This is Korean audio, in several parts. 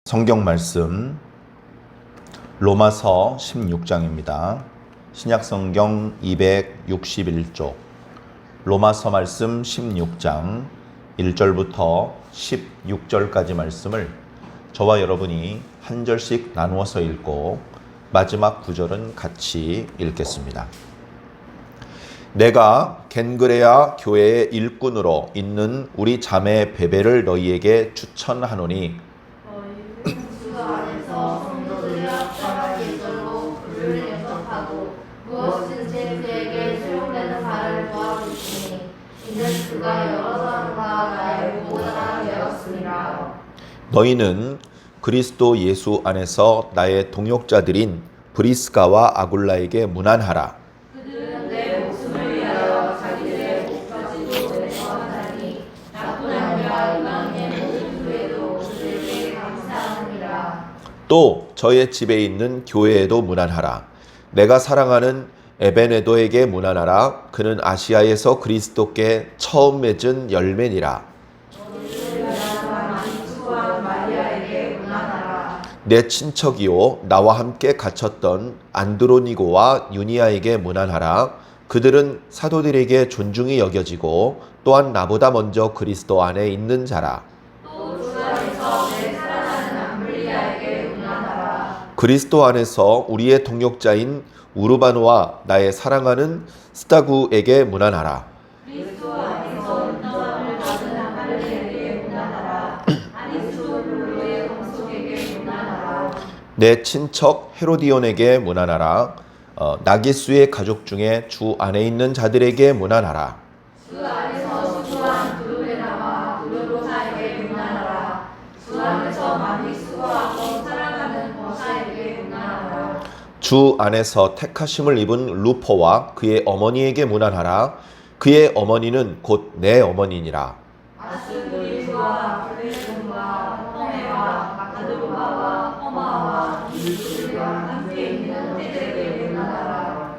성경 말씀 로마서 16장입니다. 신약성경 261쪽 로마서 말씀 16장 1절부터 16절까지 말씀을 저와 여러분이 한 절씩 나누어서 읽고 마지막 구절은 같이 읽겠습니다. 내가 겐그레아 교회의 일꾼으로 있는 우리 자매 베베를 너희에게 추천하노니 너희는 그리스도 예수 안에서 나의 동역자들인 브리스가와 아굴라에게 문안하라. 그들은 내 목숨을 위하여 자기들의 목까지도 내어하다니 나뿐 아니라 이방인의 모든 교회도 그들에게 감사합니다. 또 저의 집에 있는 교회에도 문안하라. 내가 사랑하는 에베네도에게 문안하라. 그는 아시아에서 그리스도께 처음 맺은 열매니라. 내 친척이요 나와 함께 갇혔던 안드로니고와 유니아에게 문안하라. 그들은 사도들에게 존중이 여겨지고 또한 나보다 먼저 그리스도 안에 있는 자라. 또 주 안에서 내 사랑하는 암블리아에게 문안하라. 그리스도 안에서 우리의 동역자인 우르바노와 나의 사랑하는 스타구에게 문안하라. 그리스도 안에서 인정함을 받은 암블리아에게 문안하라. 아리스토블로의 공속에게 문안하라. 내 친척 헤로디온에게 문안하라. 나기수의 가족 중에 주 안에 있는 자들에게 문안하라. 주 안에서 수고한 두루베나와 두루로사에게 문안하라. 주 안에서 많이 수고하고 사랑하는 버사에게 문안하라. 주 안에서 택하심을 입은 루포와 그의 어머니에게 문안하라. 그의 어머니는 곧 내 어머니니라. 아스그리스와 블레셋과 허메와 마카드로바와 허마와 이스들과 함께 있는 때들에게 문안하라.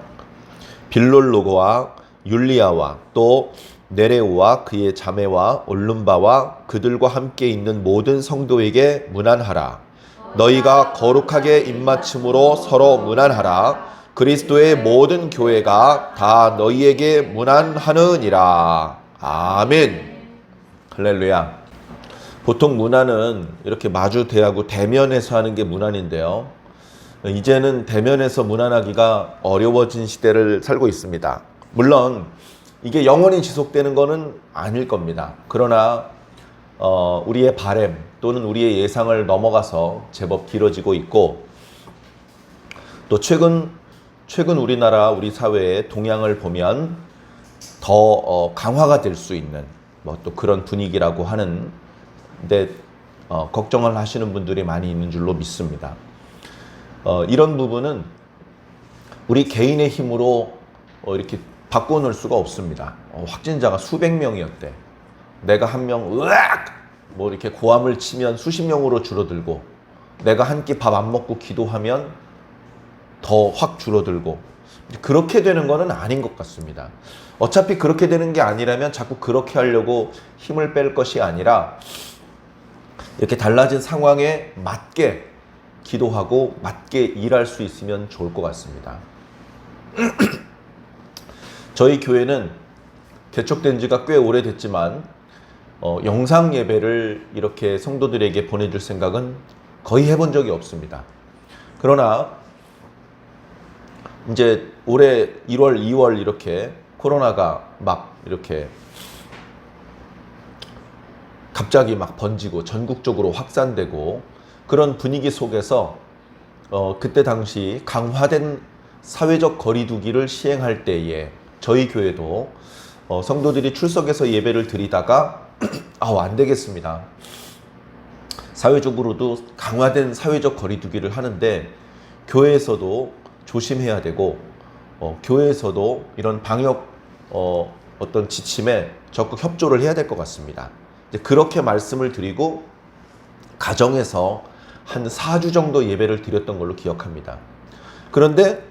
빌롤로고와 율리아와 또 네레오와 그의 자매와 올lum바와 그들과 함께 있는 모든 성도에게 문안하라. 너희가 거룩하게 입맞춤으로 서로 문안하라. 그리스도의 모든 교회가 다 너희에게 문안하느니라. 아멘. 할렐루야. 보통 문안은 이렇게 마주 대하고 대면에서 하는 게 문안인데요. 이제는 대면에서 문안하기가 어려워진 시대를 살고 있습니다. 물론 이게 영원히 지속되는 것은 아닐 겁니다. 그러나 우리의 바램 또는 우리의 예상을 넘어가서 제법 길어지고 있고, 또 최근 우리나라 우리 사회의 동향을 보면 더 강화가 될 수 있는 또 그런 분위기라고 하는데 걱정을 하시는 분들이 많이 있는 줄로 믿습니다. 이런 부분은 우리 개인의 힘으로 이렇게 바꿔놓을 수가 없습니다. 확진자가 수백 명이었대. 내가 한 명 이렇게 고함을 치면 수십 명으로 줄어들고, 내가 한 끼 밥 안 먹고 기도하면 더 확 줄어들고, 그렇게 되는 거는 아닌 것 같습니다. 어차피 그렇게 되는 게 아니라면 자꾸 그렇게 하려고 힘을 뺄 것이 아니라 이렇게 달라진 상황에 맞게 기도하고 맞게 일할 수 있으면 좋을 것 같습니다. 저희 교회는 개척된 지가 꽤 오래됐지만 영상 예배를 이렇게 성도들에게 보내줄 생각은 거의 해본 적이 없습니다. 그러나 이제 올해 1월, 2월 이렇게 코로나가 막 이렇게 갑자기 막 번지고 전국적으로 확산되고 그런 분위기 속에서 그때 당시 강화된 사회적 거리두기를 시행할 때에 저희 교회도 성도들이 출석해서 예배를 드리다가 안 되겠습니다. 사회적으로도 강화된 사회적 거리두기를 하는데 교회에서도 조심해야 되고 교회에서도 이런 방역 어떤 지침에 적극 협조를 해야 될 것 같습니다. 이제 그렇게 말씀을 드리고 가정에서 한 4주 정도 예배를 드렸던 걸로 기억합니다. 그런데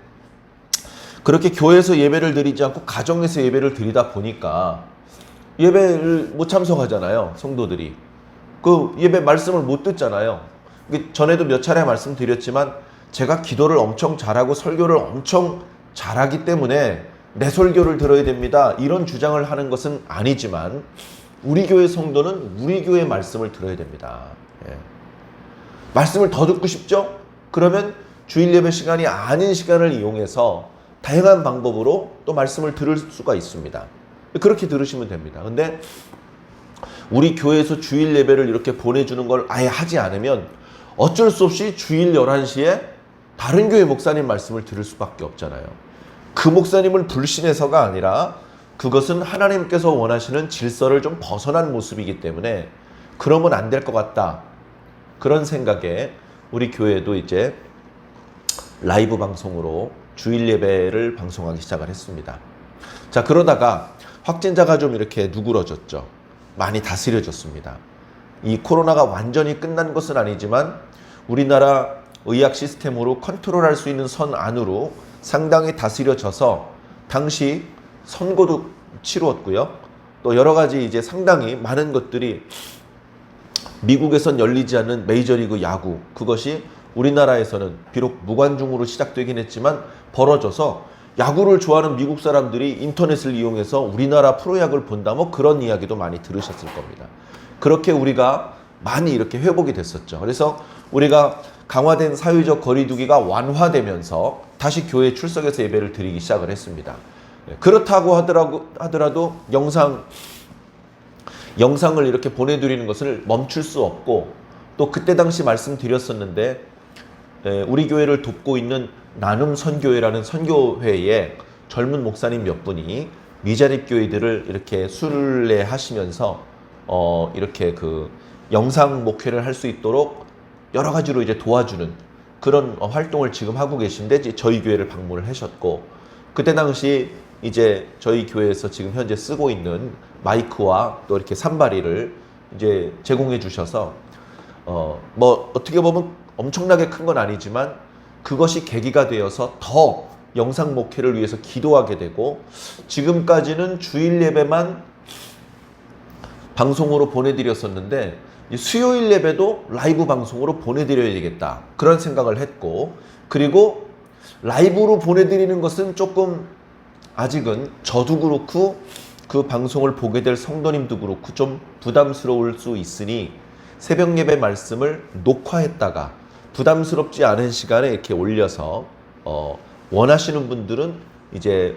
그렇게 교회에서 예배를 드리지 않고 가정에서 예배를 드리다 보니까 예배를 못 참석하잖아요. 성도들이. 그 예배 말씀을 못 듣잖아요. 전에도 몇 차례 말씀드렸지만 제가 기도를 엄청 잘하고 설교를 엄청 잘하기 때문에 내 설교를 들어야 됩니다. 이런 주장을 하는 것은 아니지만 우리 교회 성도는 우리 교회 말씀을 들어야 됩니다. 예. 말씀을 더 듣고 싶죠? 그러면 주일 예배 시간이 아닌 시간을 이용해서 다양한 방법으로 또 말씀을 들을 수가 있습니다. 그렇게 들으시면 됩니다. 근데 우리 교회에서 주일 예배를 이렇게 보내주는 걸 아예 하지 않으면 어쩔 수 없이 주일 11시에 다른 교회 목사님 말씀을 들을 수밖에 없잖아요. 그 목사님을 불신해서가 아니라 그것은 하나님께서 원하시는 질서를 좀 벗어난 모습이기 때문에 그러면 안 될 것 같다. 그런 생각에 우리 교회도 이제 라이브 방송으로 주일 예배를 방송하기 시작을 했습니다. 자, 그러다가 확진자가 좀 이렇게 누그러졌죠. 많이 다스려졌습니다. 이 코로나가 완전히 끝난 것은 아니지만 우리나라 의학 시스템으로 컨트롤할 수 있는 선 안으로 상당히 다스려져서 당시 선거도 치루었고요. 또 여러 가지 이제 상당히 많은 것들이 미국에선 열리지 않는 메이저리그 야구, 그것이 우리나라에서는 비록 무관중으로 시작되긴 했지만 벌어져서 야구를 좋아하는 미국 사람들이 인터넷을 이용해서 우리나라 프로야구를 본다, 뭐 그런 이야기도 많이 들으셨을 겁니다. 그렇게 우리가 많이 이렇게 회복이 됐었죠. 그래서 우리가 강화된 사회적 거리두기가 완화되면서 다시 교회에 출석해서 예배를 드리기 시작을 했습니다. 그렇다고 하더라도 영상을 이렇게 보내드리는 것을 멈출 수 없고, 또 그때 당시 말씀드렸었는데 우리 교회를 돕고 있는 나눔 선교회라는 선교회에 젊은 목사님 몇 분이 미자립 교회들을 이렇게 순례하시면서 이렇게 그 영상 목회를 할 수 있도록 여러 가지로 이제 도와주는 그런 활동을 지금 하고 계신데, 이제 저희 교회를 방문을 하셨고, 그때 당시 이제 저희 교회에서 지금 현재 쓰고 있는 마이크와 또 이렇게 산바리를 이제 제공해 주셔서 뭐 어떻게 보면 엄청나게 큰 건 아니지만 그것이 계기가 되어서 더 영상 목회를 위해서 기도하게 되고, 지금까지는 주일 예배만 방송으로 보내드렸었는데 수요일 예배도 라이브 방송으로 보내드려야 되겠다, 그런 생각을 했고, 그리고 라이브로 보내드리는 것은 조금 아직은 저도 그렇고 그 방송을 보게 될 성도님도 그렇고 좀 부담스러울 수 있으니 새벽 예배 말씀을 녹화했다가 부담스럽지 않은 시간에 이렇게 올려서 원하시는 분들은 이제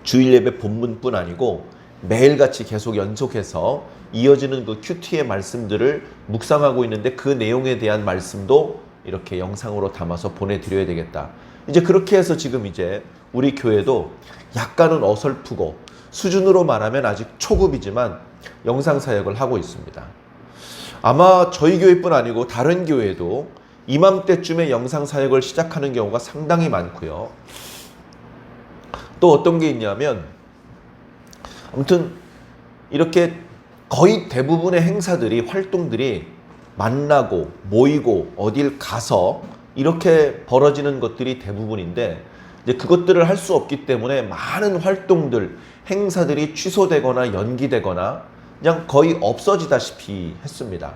주일 예배 본문뿐 아니고 매일같이 계속 연속해서 이어지는 그 큐티의 말씀들을 묵상하고 있는데, 그 내용에 대한 말씀도 이렇게 영상으로 담아서 보내드려야 되겠다. 이제 그렇게 해서 지금 이제 우리 교회도 약간은 어설프고 수준으로 말하면 아직 초급이지만 영상 사역을 하고 있습니다. 아마 저희 교회뿐 아니고 다른 교회도 이맘때쯤에 영상 사역을 시작하는 경우가 상당히 많고요. 또 어떤 게 있냐면, 아무튼 이렇게 거의 대부분의 행사들이, 활동들이 만나고 모이고 어딜 가서 이렇게 벌어지는 것들이 대부분인데, 이제 그것들을 할 수 없기 때문에 많은 활동들, 행사들이 취소되거나 연기되거나 그냥 거의 없어지다시피 했습니다.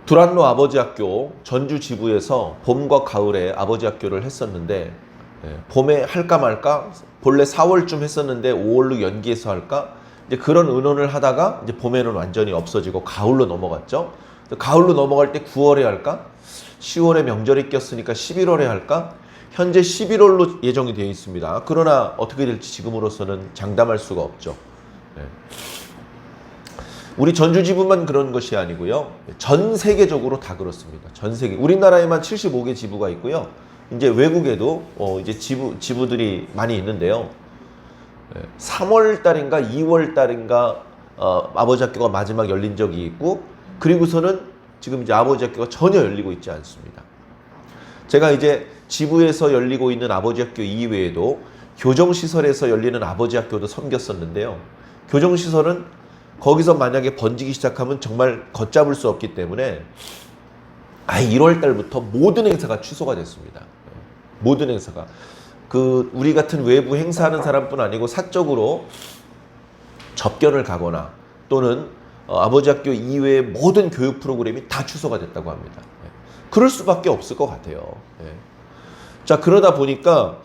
두란노 아버지학교 전주 지부에서 봄과 가을에 아버지학교를 했었는데, 봄에 할까 말까, 본래 4월쯤 했었는데 5월로 연기해서 할까, 이제 그런 의논을 하다가 이제 봄에는 완전히 없어지고 가을로 넘어갔죠. 가을로 넘어갈 때 9월에 할까, 10월에 명절이 꼈으니까 11월에 할까, 현재 11월로 예정이 되어 있습니다. 그러나 어떻게 될지 지금으로서는 장담할 수가 없죠. 우리 전주 지부만 그런 것이 아니고요, 전 세계적으로 다 그렇습니다. 전 세계, 우리나라에만 75개 지부가 있고요, 이제 외국에도 이제 지부들이 많이 있는데요. 3월 달인가 2월 달인가 아버지 학교가 마지막 열린 적이 있고, 그리고서는 지금 이제 아버지 학교가 전혀 열리고 있지 않습니다. 제가 이제 지부에서 열리고 있는 아버지 학교 이외에도 교정시설에서 열리는 아버지 학교도 섬겼었는데요. 교정시설은 거기서 만약에 번지기 시작하면 정말 걷잡을 수 없기 때문에 1월 달부터 모든 행사가 취소가 됐습니다. 모든 행사가. 우리 같은 외부 행사하는 사람뿐 아니고 사적으로 접견을 가거나 또는 아버지 학교 이외의 모든 교육 프로그램이 다 취소가 됐다고 합니다. 예. 그럴 수밖에 없을 것 같아요. 예. 자, 그러다 보니까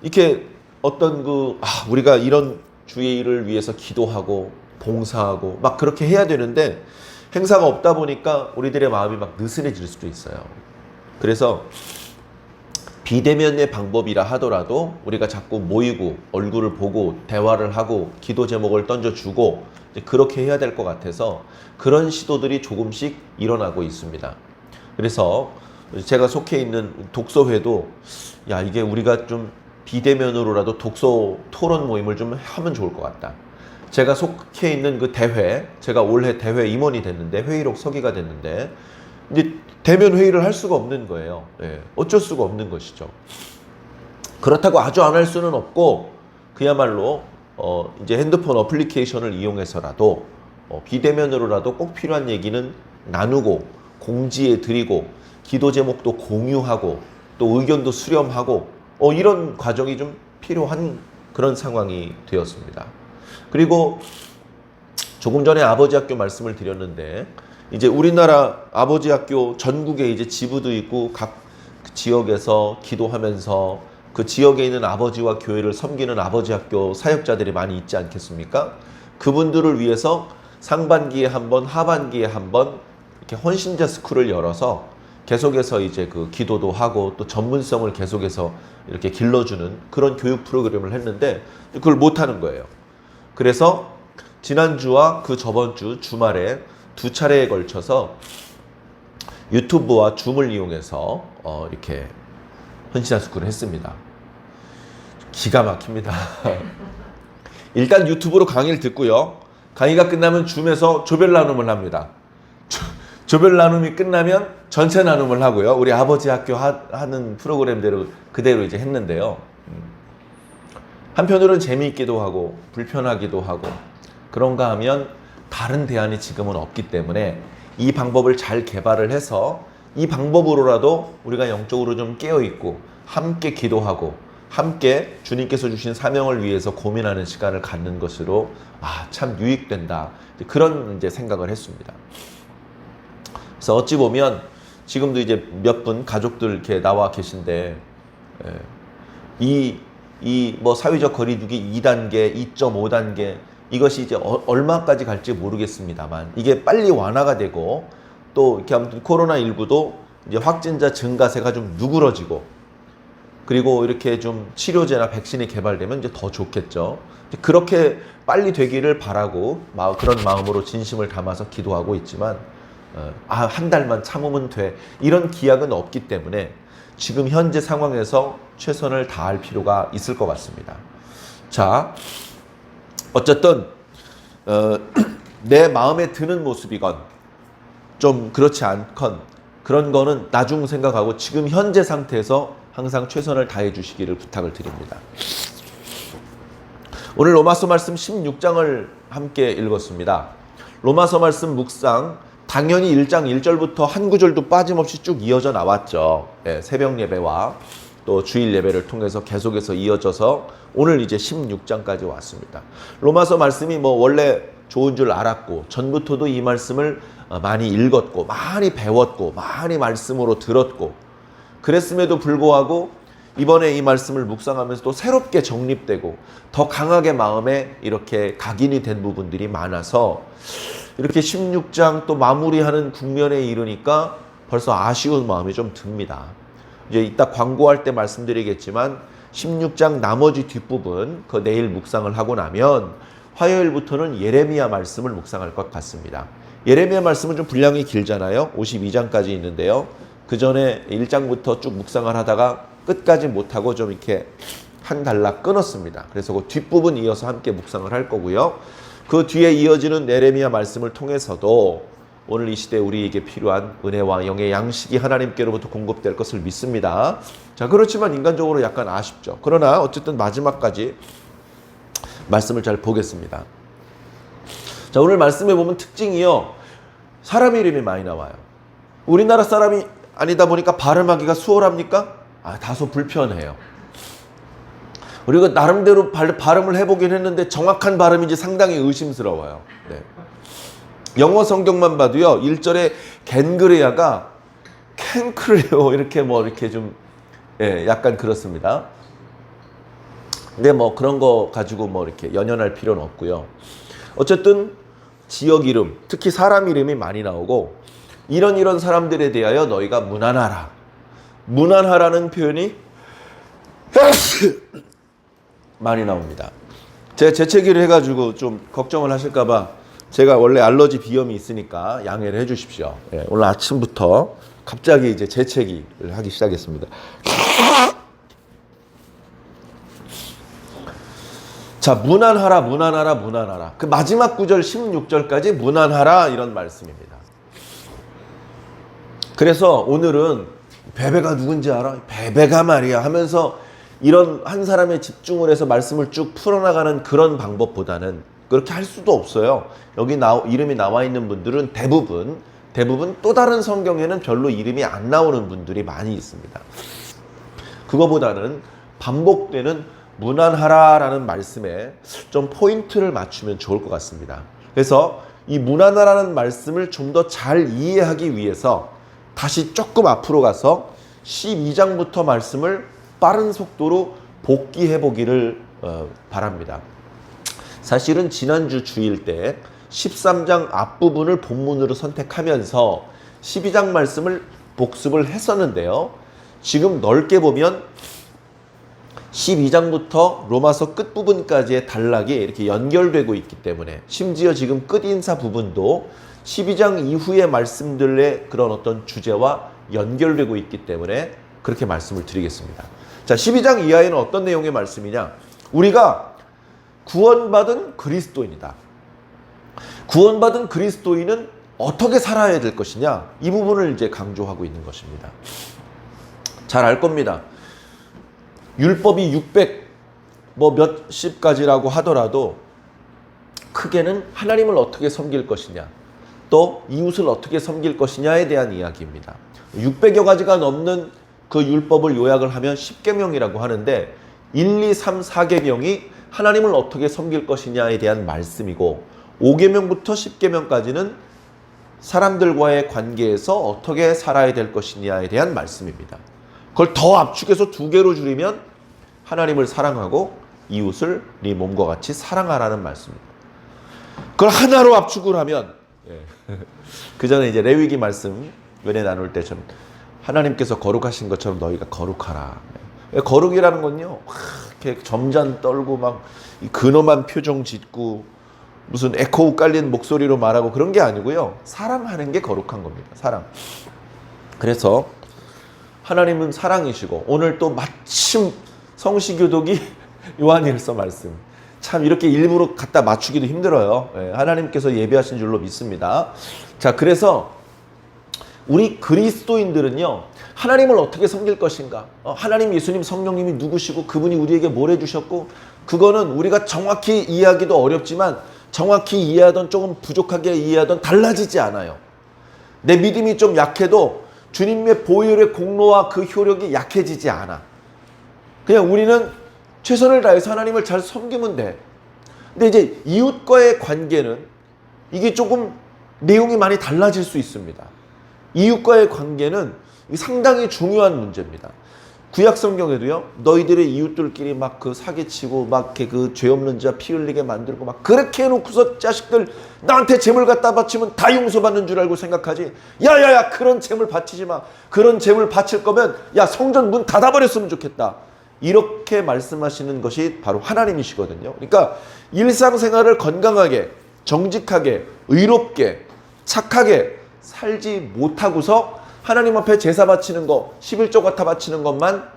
이렇게 어떤 우리가 이런 주의 일을 위해서 기도하고 봉사하고 막 그렇게 해야 되는데 행사가 없다 보니까 우리들의 마음이 막 느슨해질 수도 있어요. 그래서 비대면의 방법이라 하더라도 우리가 자꾸 모이고 얼굴을 보고 대화를 하고 기도 제목을 던져주고 그렇게 해야 될 것 같아서 그런 시도들이 조금씩 일어나고 있습니다. 그래서 제가 속해 있는 독서회도 이게 우리가 좀 비대면으로라도 독서 토론 모임을 좀 하면 좋을 것 같다. 제가 속해 있는 그 대회, 제가 올해 대회 임원이 됐는데 회의록 서기가 됐는데 이제 대면 회의를 할 수가 없는 거예요. 예, 어쩔 수가 없는 것이죠. 그렇다고 아주 안 할 수는 없고 그야말로 이제 핸드폰 어플리케이션을 이용해서라도 비대면으로라도 꼭 필요한 얘기는 나누고 공지해 드리고 기도 제목도 공유하고 또 의견도 수렴하고 이런 과정이 좀 필요한 그런 상황이 되었습니다. 그리고 조금 전에 아버지 학교 말씀을 드렸는데 이제 우리나라 아버지 학교 전국에 이제 지부도 있고 각 지역에서 기도하면서 그 지역에 있는 아버지와 교회를 섬기는 아버지 학교 사역자들이 많이 있지 않겠습니까? 그분들을 위해서 상반기에 한 번, 하반기에 한 번 이렇게 헌신자 스쿨을 열어서 계속해서 이제 그 기도도 하고 또 전문성을 계속해서 이렇게 길러주는 그런 교육 프로그램을 했는데 그걸 못 하는 거예요. 그래서 지난주와 그 저번 주 주말에 두 차례에 걸쳐서 유튜브와 줌을 이용해서 이렇게 헌신자 스쿨을 했습니다. 기가 막힙니다. 일단 유튜브로 강의를 듣고요. 강의가 끝나면 줌에서 조별 나눔을 합니다. 조별 나눔이 끝나면 전체 나눔을 하고요. 우리 아버지 학교 하는 프로그램대로 그대로 이제 했는데요. 한편으로는 재미있기도 하고 불편하기도 하고 그런가 하면 다른 대안이 지금은 없기 때문에 이 방법을 잘 개발을 해서 이 방법으로라도 우리가 영적으로 좀 깨어있고 함께 기도하고 함께 주님께서 주신 사명을 위해서 고민하는 시간을 갖는 것으로 참 유익된다. 그런 이제 생각을 했습니다. 그래서 어찌 보면 지금도 이제 몇 분 가족들 이렇게 나와 계신데 이 뭐 사회적 거리두기 2단계, 2.5단계 이것이 이제 얼마까지 갈지 모르겠습니다만 이게 빨리 완화가 되고 또 이렇게 아무튼 코로나19도 이제 확진자 증가세가 좀 누그러지고 그리고 이렇게 좀 치료제나 백신이 개발되면 이제 더 좋겠죠. 그렇게 빨리 되기를 바라고 그런 마음으로 진심을 담아서 기도하고 있지만 한 달만 참으면 돼 이런 기약은 없기 때문에 지금 현재 상황에서 최선을 다할 필요가 있을 것 같습니다. 자, 어쨌든 내 마음에 드는 모습이건 좀 그렇지 않건 그런 거는 나중 생각하고 지금 현재 상태에서 항상 최선을 다해 주시기를 부탁을 드립니다. 오늘 로마서 말씀 16장을 함께 읽었습니다. 로마서 말씀 묵상 당연히 1장 1절부터 한 구절도 빠짐없이 쭉 이어져 나왔죠. 새벽 예배와 또 주일 예배를 통해서 계속해서 이어져서 오늘 이제 16장까지 왔습니다. 로마서 말씀이 뭐 원래 좋은 줄 알았고 전부터도 이 말씀을 많이 읽었고 많이 배웠고 많이 말씀으로 들었고 그랬음에도 불구하고 이번에 이 말씀을 묵상하면서 또 새롭게 정립되고 더 강하게 마음에 이렇게 각인이 된 부분들이 많아서 이렇게 16장 또 마무리하는 국면에 이르니까 벌써 아쉬운 마음이 좀 듭니다. 이제 이따 광고할 때 말씀드리겠지만 16장 나머지 뒷부분 그 내일 묵상을 하고 나면 화요일부터는 예레미야 말씀을 묵상할 것 같습니다. 예레미야 말씀은 좀 분량이 길잖아요. 52장까지 있는데요. 그 전에 1장부터 쭉 묵상을 하다가 끝까지 못하고 좀 이렇게 한 단락 끊었습니다. 그래서 그 뒷부분 이어서 함께 묵상을 할 거고요. 그 뒤에 이어지는 예레미야 말씀을 통해서도 오늘 이 시대 우리에게 필요한 은혜와 영의 양식이 하나님께로부터 공급될 것을 믿습니다. 자, 그렇지만 인간적으로 약간 아쉽죠. 그러나 어쨌든 마지막까지 말씀을 잘 보겠습니다. 자, 오늘 말씀에 보면 특징이요. 사람 이름이 많이 나와요. 우리나라 사람이 아니다 보니까 발음하기가 수월합니까? 다소 불편해요. 우리가 나름대로 발음을 해보긴 했는데 정확한 발음인지 상당히 의심스러워요. 네. 영어 성경만 봐도요. 1절에 겐그레아가 캔크레오 이렇게 뭐 이렇게 좀 약간 그렇습니다. 근데 뭐 그런 거 가지고 뭐 이렇게 연연할 필요는 없고요. 어쨌든 지역 이름, 특히 사람 이름이 많이 나오고 이런 사람들에 대하여 너희가 문안하라. 문안하라는 표현이 많이 나옵니다. 제가 재채기를 해가지고 좀 걱정을 하실까봐 제가 원래 알러지 비염이 있으니까 양해를 해주십시오. 오늘 아침부터 갑자기 이제 재채기를 하기 시작했습니다. 자, 문안하라, 문안하라, 문안하라. 그 마지막 구절 16절까지 문안하라 이런 말씀입니다. 그래서 오늘은 베베가 누군지 알아? 베베가 말이야 하면서 이런 한 사람에 집중을 해서 말씀을 쭉 풀어나가는 그런 방법보다는 그렇게 할 수도 없어요. 여기 이름이 나와 있는 분들은 대부분 또 다른 성경에는 별로 이름이 안 나오는 분들이 많이 있습니다. 그거보다는 반복되는 문안하라라는 말씀에 좀 포인트를 맞추면 좋을 것 같습니다. 그래서 이 문안하라는 말씀을 좀 더 잘 이해하기 위해서 다시 조금 앞으로 가서 12장부터 말씀을 빠른 속도로 복기해 보기를 바랍니다. 사실은 지난주 주일 때 13장 앞부분을 본문으로 선택하면서 12장 말씀을 복습을 했었는데요. 지금 넓게 보면 12장부터 로마서 끝부분까지의 단락이 이렇게 연결되고 있기 때문에 심지어 지금 끝인사 부분도 12장 이후의 말씀들의 그런 어떤 주제와 연결되고 있기 때문에 그렇게 말씀을 드리겠습니다. 자, 12장 이하에는 어떤 내용의 말씀이냐? 우리가 구원받은 그리스도인이다. 구원받은 그리스도인은 어떻게 살아야 될 것이냐? 이 부분을 이제 강조하고 있는 것입니다. 잘 알 겁니다. 율법이 600 몇십 가지라고 하더라도 크게는 하나님을 어떻게 섬길 것이냐, 또 이웃을 어떻게 섬길 것이냐에 대한 이야기입니다. 600여 가지가 넘는 그 율법을 요약을 하면 10계명이라고 하는데 1, 2, 3, 4계명이 하나님을 어떻게 섬길 것이냐에 대한 말씀이고 5계명부터 10계명까지는 사람들과의 관계에서 어떻게 살아야 될 것이냐에 대한 말씀입니다. 그걸 더 압축해서 2개로 줄이면 하나님을 사랑하고 이웃을 네 몸과 같이 사랑하라는 말씀입니다. 그걸 하나로 압축을 하면 그 전에 이제 레위기 말씀 은혜 나눌 때 좀 하나님께서 거룩하신 것처럼 너희가 거룩하라. 거룩이라는 건요, 이렇게 점잔 떨고 막 근엄한 표정 짓고 무슨 에코 깔린 목소리로 말하고 그런 게 아니고요. 사랑하는 게 거룩한 겁니다. 사랑. 그래서 하나님은 사랑이시고 오늘 또 마침 성시교독이 요한일서 말씀. 참 이렇게 일부러 갖다 맞추기도 힘들어요. 하나님께서 예비하신 줄로 믿습니다. 자, 그래서 우리 그리스도인들은요, 하나님을 어떻게 섬길 것인가? 하나님, 예수님, 성령님이 누구시고 그분이 우리에게 뭘 해주셨고, 그거는 우리가 정확히 이해하기도 어렵지만 정확히 이해하던 조금 부족하게 이해하던 달라지지 않아요. 내 믿음이 좀 약해도 주님의 보혈의 공로와 그 효력이 약해지지 않아. 그냥 우리는 최선을 다해서 하나님을 잘 섬기면 돼. 근데 이제 이웃과의 관계는 이게 조금 내용이 많이 달라질 수 있습니다. 이웃과의 관계는 상당히 중요한 문제입니다. 구약 성경에도요, 너희들의 이웃들끼리 막 그 사기치고 막 이렇게 그 죄 없는 자 피 흘리게 만들고 막 그렇게 해놓고서 자식들 나한테 재물 갖다 바치면 다 용서받는 줄 알고 생각하지. 야야야, 그런 재물 바치지 마. 그런 재물 바칠 거면 야, 성전 문 닫아버렸으면 좋겠다. 이렇게 말씀하시는 것이 바로 하나님이시거든요. 그러니까 일상생활을 건강하게, 정직하게, 의롭게, 착하게 살지 못하고서 하나님 앞에 제사 바치는 거, 11조 갖다 바치는 것만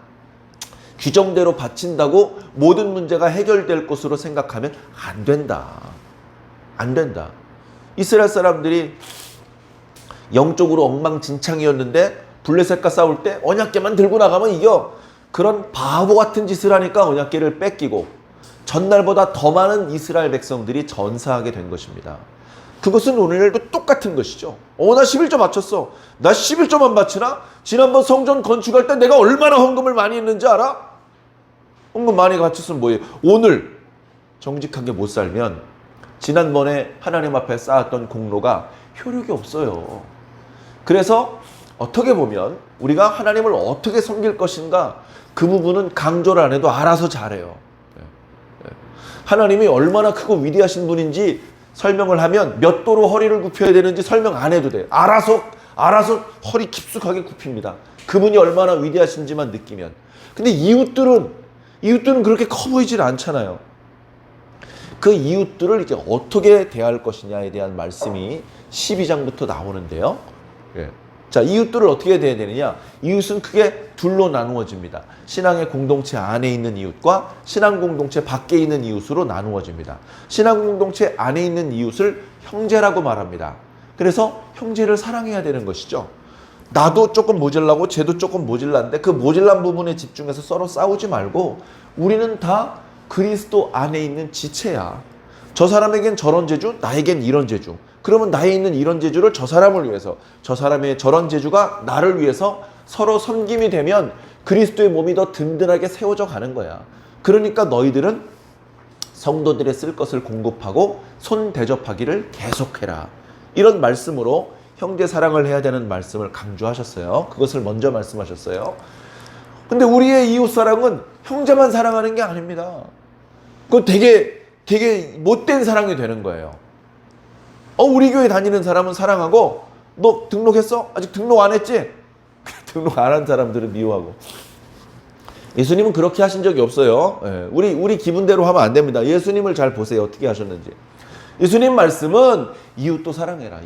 규정대로 바친다고 모든 문제가 해결될 것으로 생각하면 안 된다. 안 된다. 이스라엘 사람들이 영적으로 엉망진창이었는데 블레셋과 싸울 때 언약궤만 들고 나가면 이겨. 그런 바보 같은 짓을 하니까 언약궤를 뺏기고 전날보다 더 많은 이스라엘 백성들이 전사하게 된 것입니다. 그것은 오늘도 똑같은 것이죠. 나 11조 바쳤어. 나 11조만 바치나? 지난번 성전 건축할 때 내가 얼마나 헌금을 많이 했는지 알아? 헌금 많이 바쳤으면 뭐예요? 오늘 정직하게 못 살면 지난번에 하나님 앞에 쌓았던 공로가 효력이 없어요. 그래서 어떻게 보면 우리가 하나님을 어떻게 섬길 것인가 그 부분은 강조를 안 해도 알아서 잘해요. 하나님이 얼마나 크고 위대하신 분인지 설명을 하면 몇 도로 허리를 굽혀야 되는지 설명 안 해도 돼요. 알아서 허리 깊숙하게 굽힙니다. 그분이 얼마나 위대하신지만 느끼면. 근데 이웃들은 그렇게 커 보이질 않잖아요. 그 이웃들을 이제 어떻게 대할 것이냐에 대한 말씀이 12장부터 나오는데요. 자, 이웃들을 어떻게 대해야 되느냐? 이웃은 크게 둘로 나누어집니다. 신앙의 공동체 안에 있는 이웃과 신앙 공동체 밖에 있는 이웃으로 나누어집니다. 신앙 공동체 안에 있는 이웃을 형제라고 말합니다. 그래서 형제를 사랑해야 되는 것이죠. 나도 조금 모질라고 쟤도 조금 모질란데 그 모질란 부분에 집중해서 서로 싸우지 말고 우리는 다 그리스도 안에 있는 지체야. 저 사람에겐 저런 재주, 나에겐 이런 재주. 그러면 나에 있는 이런 재주를 저 사람을 위해서, 저 사람의 저런 재주가 나를 위해서 서로 섬김이 되면 그리스도의 몸이 더 든든하게 세워져 가는 거야. 그러니까 너희들은 성도들의 쓸 것을 공급하고 손 대접하기를 계속해라. 이런 말씀으로 형제 사랑을 해야 되는 말씀을 강조하셨어요. 그것을 먼저 말씀하셨어요. 근데 우리의 이웃 사랑은 형제만 사랑하는 게 아닙니다. 그거 되게 못된 사랑이 되는 거예요. 우리 교회 다니는 사람은 사랑하고 너 등록했어? 아직 등록 안 했지? 등록 안 한 사람들은 미워하고. 예수님은 그렇게 하신 적이 없어요. 우리 기분대로 하면 안 됩니다. 예수님을 잘 보세요. 어떻게 하셨는지. 예수님 말씀은 이웃도 사랑해라.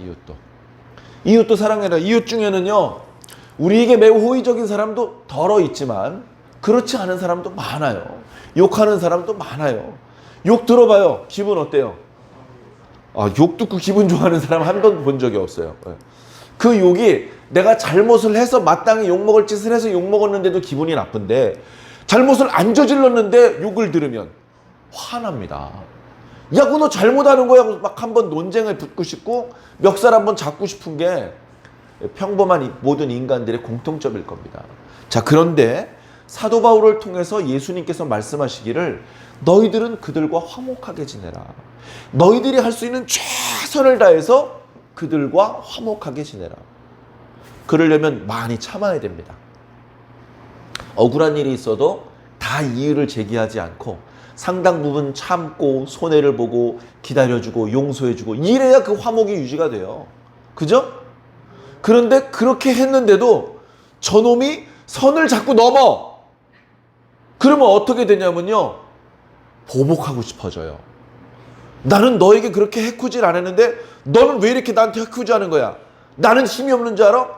이웃도 사랑해라. 이웃 중에는요. 우리에게 매우 호의적인 사람도 덜어 있지만 그렇지 않은 사람도 많아요. 욕하는 사람도 많아요. 욕 들어봐요. 기분 어때요? 욕 듣고 기분 좋아하는 사람 한 번 본 적이 없어요. 그 욕이 내가 잘못을 해서 마땅히 욕먹을 짓을 해서 욕먹었는데도 기분이 나쁜데 잘못을 안 저질렀는데 욕을 들으면 화납니다. 야, 그거 너 잘못하는 거야. 막 한번 논쟁을 붙고 싶고 멱살 한번 잡고 싶은 게 평범한 모든 인간들의 공통점일 겁니다. 자, 그런데 사도 바울을 통해서 예수님께서 말씀하시기를 너희들은 그들과 화목하게 지내라. 너희들이 할 수 있는 최선을 다해서 그들과 화목하게 지내라. 그러려면 많이 참아야 됩니다. 억울한 일이 있어도 다 이유를 제기하지 않고 상당 부분 참고 손해를 보고 기다려주고 용서해주고 이래야 그 화목이 유지가 돼요. 그죠? 그런데 그렇게 했는데도 저놈이 선을 자꾸 넘어. 그러면 어떻게 되냐면요. 보복하고 싶어져요. 나는 너에게 그렇게 해코지를 안 했는데 너는 왜 이렇게 나한테 해코지하는 거야? 나는 힘이 없는 줄 알아?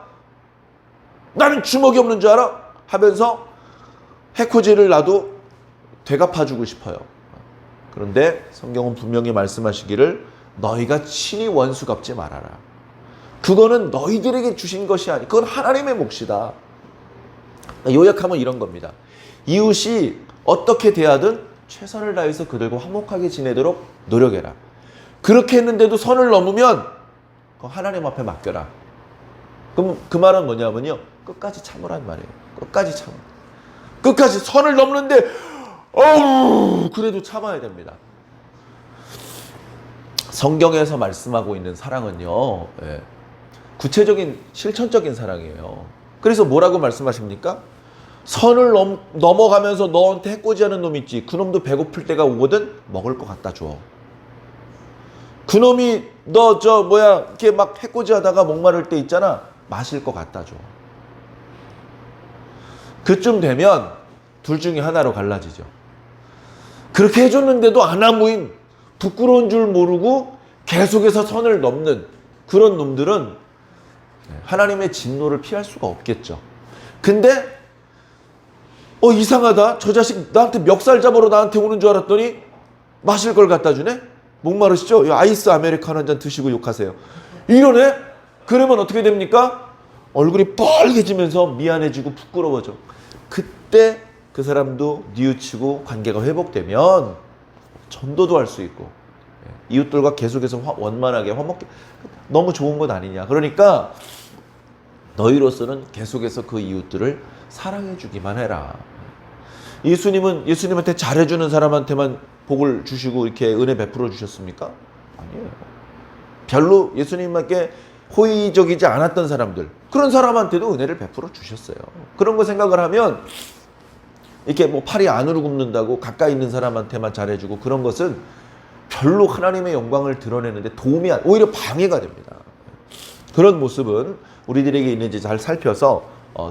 나는 주먹이 없는 줄 알아? 하면서 해코지를 나도 되갚아주고 싶어요. 그런데 성경은 분명히 말씀하시기를 너희가 친히 원수 갚지 말아라. 그거는 너희들에게 주신 것이 아니, 그건 하나님의 몫이다. 요약하면 이런 겁니다. 이웃이 어떻게 대하든 최선을 다해서 그들과 화목하게 지내도록 노력해라. 그렇게 했는데도 선을 넘으면 하나님 앞에 맡겨라. 그럼 그 말은 뭐냐면요. 끝까지 참으란 말이에요. 끝까지 참아. 끝까지 선을 넘는데 그래도 참아야 됩니다. 성경에서 말씀하고 있는 사랑은요. 구체적인 실천적인 사랑이에요. 그래서 뭐라고 말씀하십니까? 선을 넘어가면서 너한테 해코지하는 놈 있지. 그놈도 배고플 때가 오거든 먹을 거 갖다 줘. 그놈이 너 이렇게 막 해코지하다가 목마를 때 있잖아. 마실 거 갖다 줘. 그쯤 되면 둘 중에 하나로 갈라지죠. 그렇게 해줬는데도 아나무인 부끄러운 줄 모르고 계속해서 선을 넘는 그런 놈들은 하나님의 진노를 피할 수가 없겠죠. 근데 이상하다. 저 자식 나한테 멱살 잡으러 나한테 오는 줄 알았더니 마실 걸 갖다 주네? 목마르시죠? 아이스 아메리카노 한 잔 드시고 욕하세요. 이러네? 그러면 어떻게 됩니까? 얼굴이 빨개지면서 미안해지고 부끄러워져. 그때 그 사람도 뉘우치고 관계가 회복되면 전도도 할 수 있고 이웃들과 계속해서 원만하게 화목해. 너무 좋은 것 아니냐. 그러니까 너희로서는 계속해서 그 이웃들을 사랑해 주기만 해라. 예수님은 예수님한테 잘해주는 사람한테만 복을 주시고 이렇게 은혜 베풀어 주셨습니까? 아니에요. 별로 예수님께 호의적이지 않았던 사람들, 그런 사람한테도 은혜를 베풀어 주셨어요. 그런 거 생각을 하면 이렇게 뭐 팔이 안으로 굽는다고 가까이 있는 사람한테만 잘해주고 그런 것은 별로 하나님의 영광을 드러내는데 도움이 오히려 방해가 됩니다. 그런 모습은 우리들에게 있는지 잘 살펴서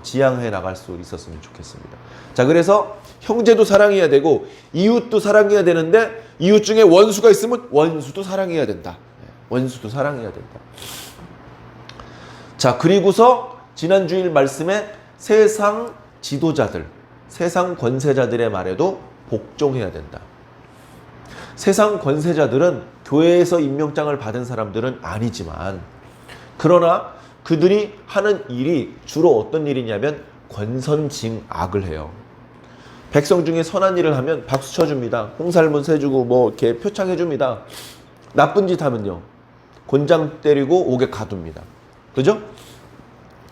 지향해 나갈 수 있었으면 좋겠습니다. 자, 그래서 형제도 사랑해야 되고 이웃도 사랑해야 되는데 이웃 중에 원수가 있으면 원수도 사랑해야 된다. 원수도 사랑해야 된다. 자, 그리고서 지난 주일 말씀에 세상 지도자들, 세상 권세자들의 말에도 복종해야 된다. 세상 권세자들은 교회에서 임명장을 받은 사람들은 아니지만, 그러나 그들이 하는 일이 주로 어떤 일이냐면 권선징악을 해요. 백성 중에 선한 일을 하면 박수 쳐줍니다. 홍살문 세주고 뭐 이렇게 표창해줍니다. 나쁜 짓 하면요, 곤장 때리고 옥에 가둡니다. 그죠?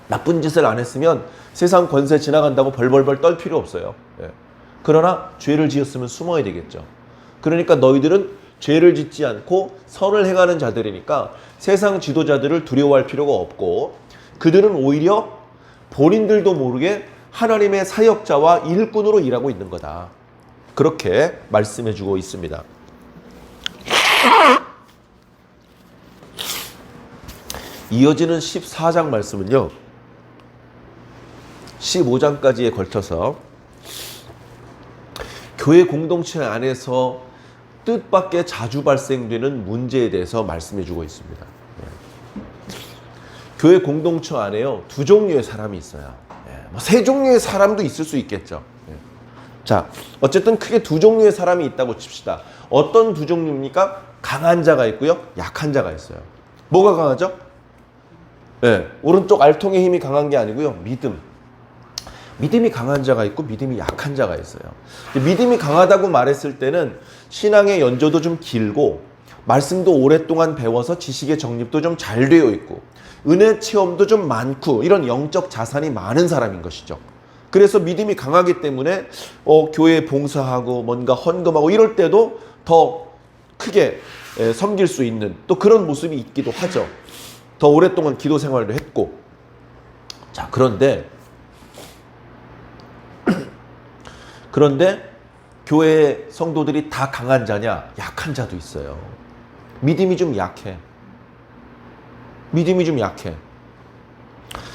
나쁜 짓을 안 했으면 세상 권세 지나간다고 벌벌벌 떨 필요 없어요. 예. 그러나 죄를 지었으면 숨어야 되겠죠. 그러니까 너희들은 죄를 짓지 않고 선을 행하는 자들이니까 세상 지도자들을 두려워할 필요가 없고, 그들은 오히려 본인들도 모르게 하나님의 사역자와 일꾼으로 일하고 있는 거다. 그렇게 말씀해주고 있습니다. 이어지는 14장 말씀은요, 15장까지에 걸쳐서 교회 공동체 안에서 뜻밖의 자주 발생되는 문제에 대해서 말씀해주고 있습니다. 교회 공동체 안에요, 두 종류의 사람이 있어요. 세 종류의 사람도 있을 수 있겠죠. 자, 어쨌든 크게 두 종류의 사람이 있다고 칩시다. 어떤 두 종류입니까? 강한 자가 있고요, 약한 자가 있어요. 뭐가 강하죠? 오른쪽 알통의 힘이 강한 게 아니고요, 믿음이 강한 자가 있고 믿음이 약한 자가 있어요. 믿음이 강하다고 말했을 때는 신앙의 연조도 좀 길고 말씀도 오랫동안 배워서 지식의 정립도 좀 잘 되어 있고 은혜 체험도 좀 많고 이런 영적 자산이 많은 사람인 것이죠. 그래서 믿음이 강하기 때문에 교회에 봉사하고 뭔가 헌금하고 이럴 때도 더 크게 섬길 수 있는 또 그런 모습이 있기도 하죠. 더 오랫동안 기도 생활도 했고. 자, 그런데 교회 성도들이 다 강한 자냐? 약한 자도 있어요. 믿음이 좀 약해.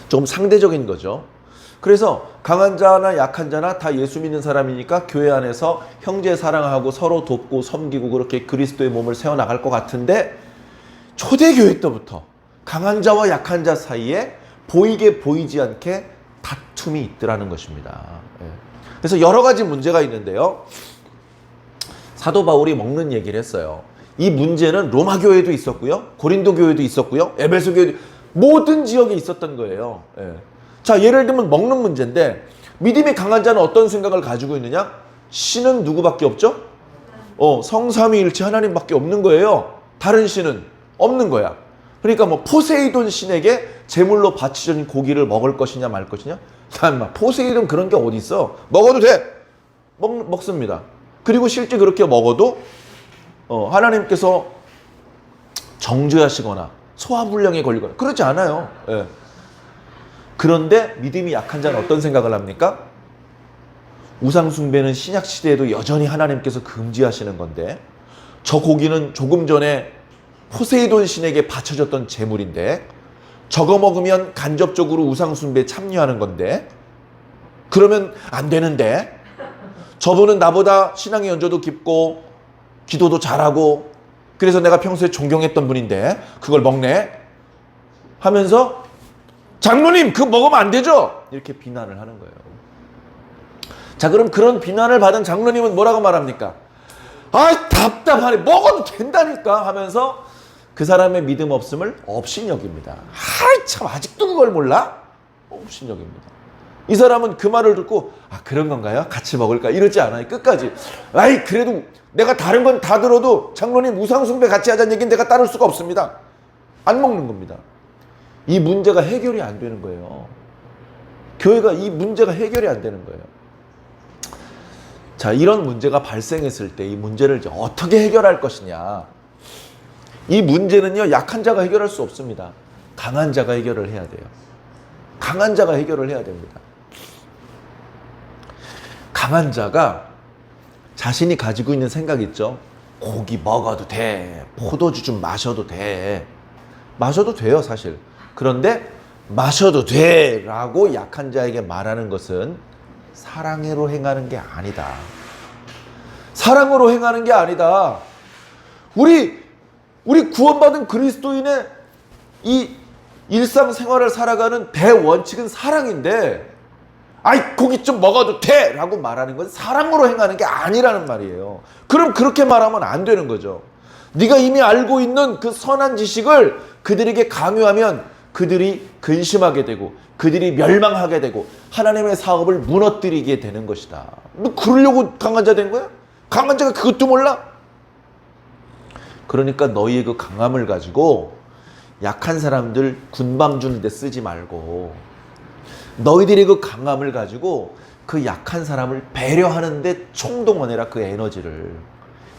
조금 상대적인 거죠. 그래서 강한 자나 약한 자나 다 예수 믿는 사람이니까 교회 안에서 형제 사랑하고 서로 돕고 섬기고 그렇게 그리스도의 몸을 세워나갈 것 같은데, 초대교회 때부터 강한 자와 약한 자 사이에 보이게 보이지 않게 다툼이 있더라는 것입니다. 그래서 여러 가지 문제가 있는데요, 사도 바울이 먹는 얘기를 했어요. 이 문제는 로마 교회도 있었고요, 고린도 교회도 있었고요, 에베소 교회도, 모든 지역에 있었던 거예요. 자, 예를 들면 먹는 문제인데, 믿음이 강한 자는 어떤 생각을 가지고 있느냐? 신은 누구밖에 없죠? 성삼위일체 하나님밖에 없는 거예요. 다른 신은 없는 거야. 그러니까 뭐 포세이돈 신에게 제물로 바치던 고기를 먹을 것이냐 말 것이냐? 포세이돈 그런 게 어디 있어? 먹어도 돼. 먹습니다. 그리고 실제 그렇게 먹어도 하나님께서 정죄하시거나 소화불량에 걸리거나 그러지 않아요. 그런데 믿음이 약한 자는 어떤 생각을 합니까? 우상숭배는 신약시대에도 여전히 하나님께서 금지하시는 건데, 저 고기는 조금 전에 포세이돈 신에게 바쳐졌던 제물인데 저거 먹으면 간접적으로 우상숭배에 참여하는 건데, 그러면 안 되는데, 저분은 나보다 신앙의 연조도 깊고 기도도 잘하고 그래서 내가 평소에 존경했던 분인데 그걸 먹네 하면서, 장로님 그거 먹으면 안 되죠? 이렇게 비난을 하는 거예요. 자, 그럼 그런 비난을 받은 장로님은 뭐라고 말합니까? 아, 답답하네, 먹어도 된다니까 하면서 그 사람의 믿음 없음을 업신여깁니다. 아이 참, 아직도 그걸 몰라? 업신여깁니다. 이 사람은 그 말을 듣고, 아, 그런 건가요? 같이 먹을까? 이러지 않아요. 끝까지. 아이, 그래도 내가 다른 건 다 들어도 장로님 우상숭배 같이 하자는 얘기는 내가 따를 수가 없습니다. 안 먹는 겁니다. 이 문제가 해결이 안 되는 거예요. 교회가 이 문제가 해결이 안 되는 거예요. 자, 이런 문제가 발생했을 때 이 문제를 이제 어떻게 해결할 것이냐. 이 문제는요, 약한 자가 해결할 수 없습니다. 강한 자가 해결을 해야 돼요. 강한 자가 해결을 해야 됩니다. 강한 자가 자신이 가지고 있는 생각 있죠? 고기 먹어도 돼. 포도주 좀 마셔도 돼. 마셔도 돼요, 사실. 그런데 마셔도 돼 라고 약한 자에게 말하는 것은 사랑으로 행하는 게 아니다. 사랑으로 행하는 게 아니다. 우리 구원받은 그리스도인의 이 일상생활을 살아가는 대원칙은 사랑인데, 아이 고기 좀 먹어도 돼 라고 말하는 건 사랑으로 행하는 게 아니라는 말이에요. 그럼 그렇게 말하면 안 되는 거죠. 네가 이미 알고 있는 그 선한 지식을 그들에게 강요하면 그들이 근심하게 되고 그들이 멸망하게 되고 하나님의 사업을 무너뜨리게 되는 것이다. 너 그러려고 강한 자 된 거야? 강한 자가 그것도 몰라? 그러니까 너희의 그 강함을 가지고 약한 사람들 군밤 주는데 쓰지 말고, 너희들의 그 강함을 가지고 그 약한 사람을 배려하는데 총동원해라. 그 에너지를.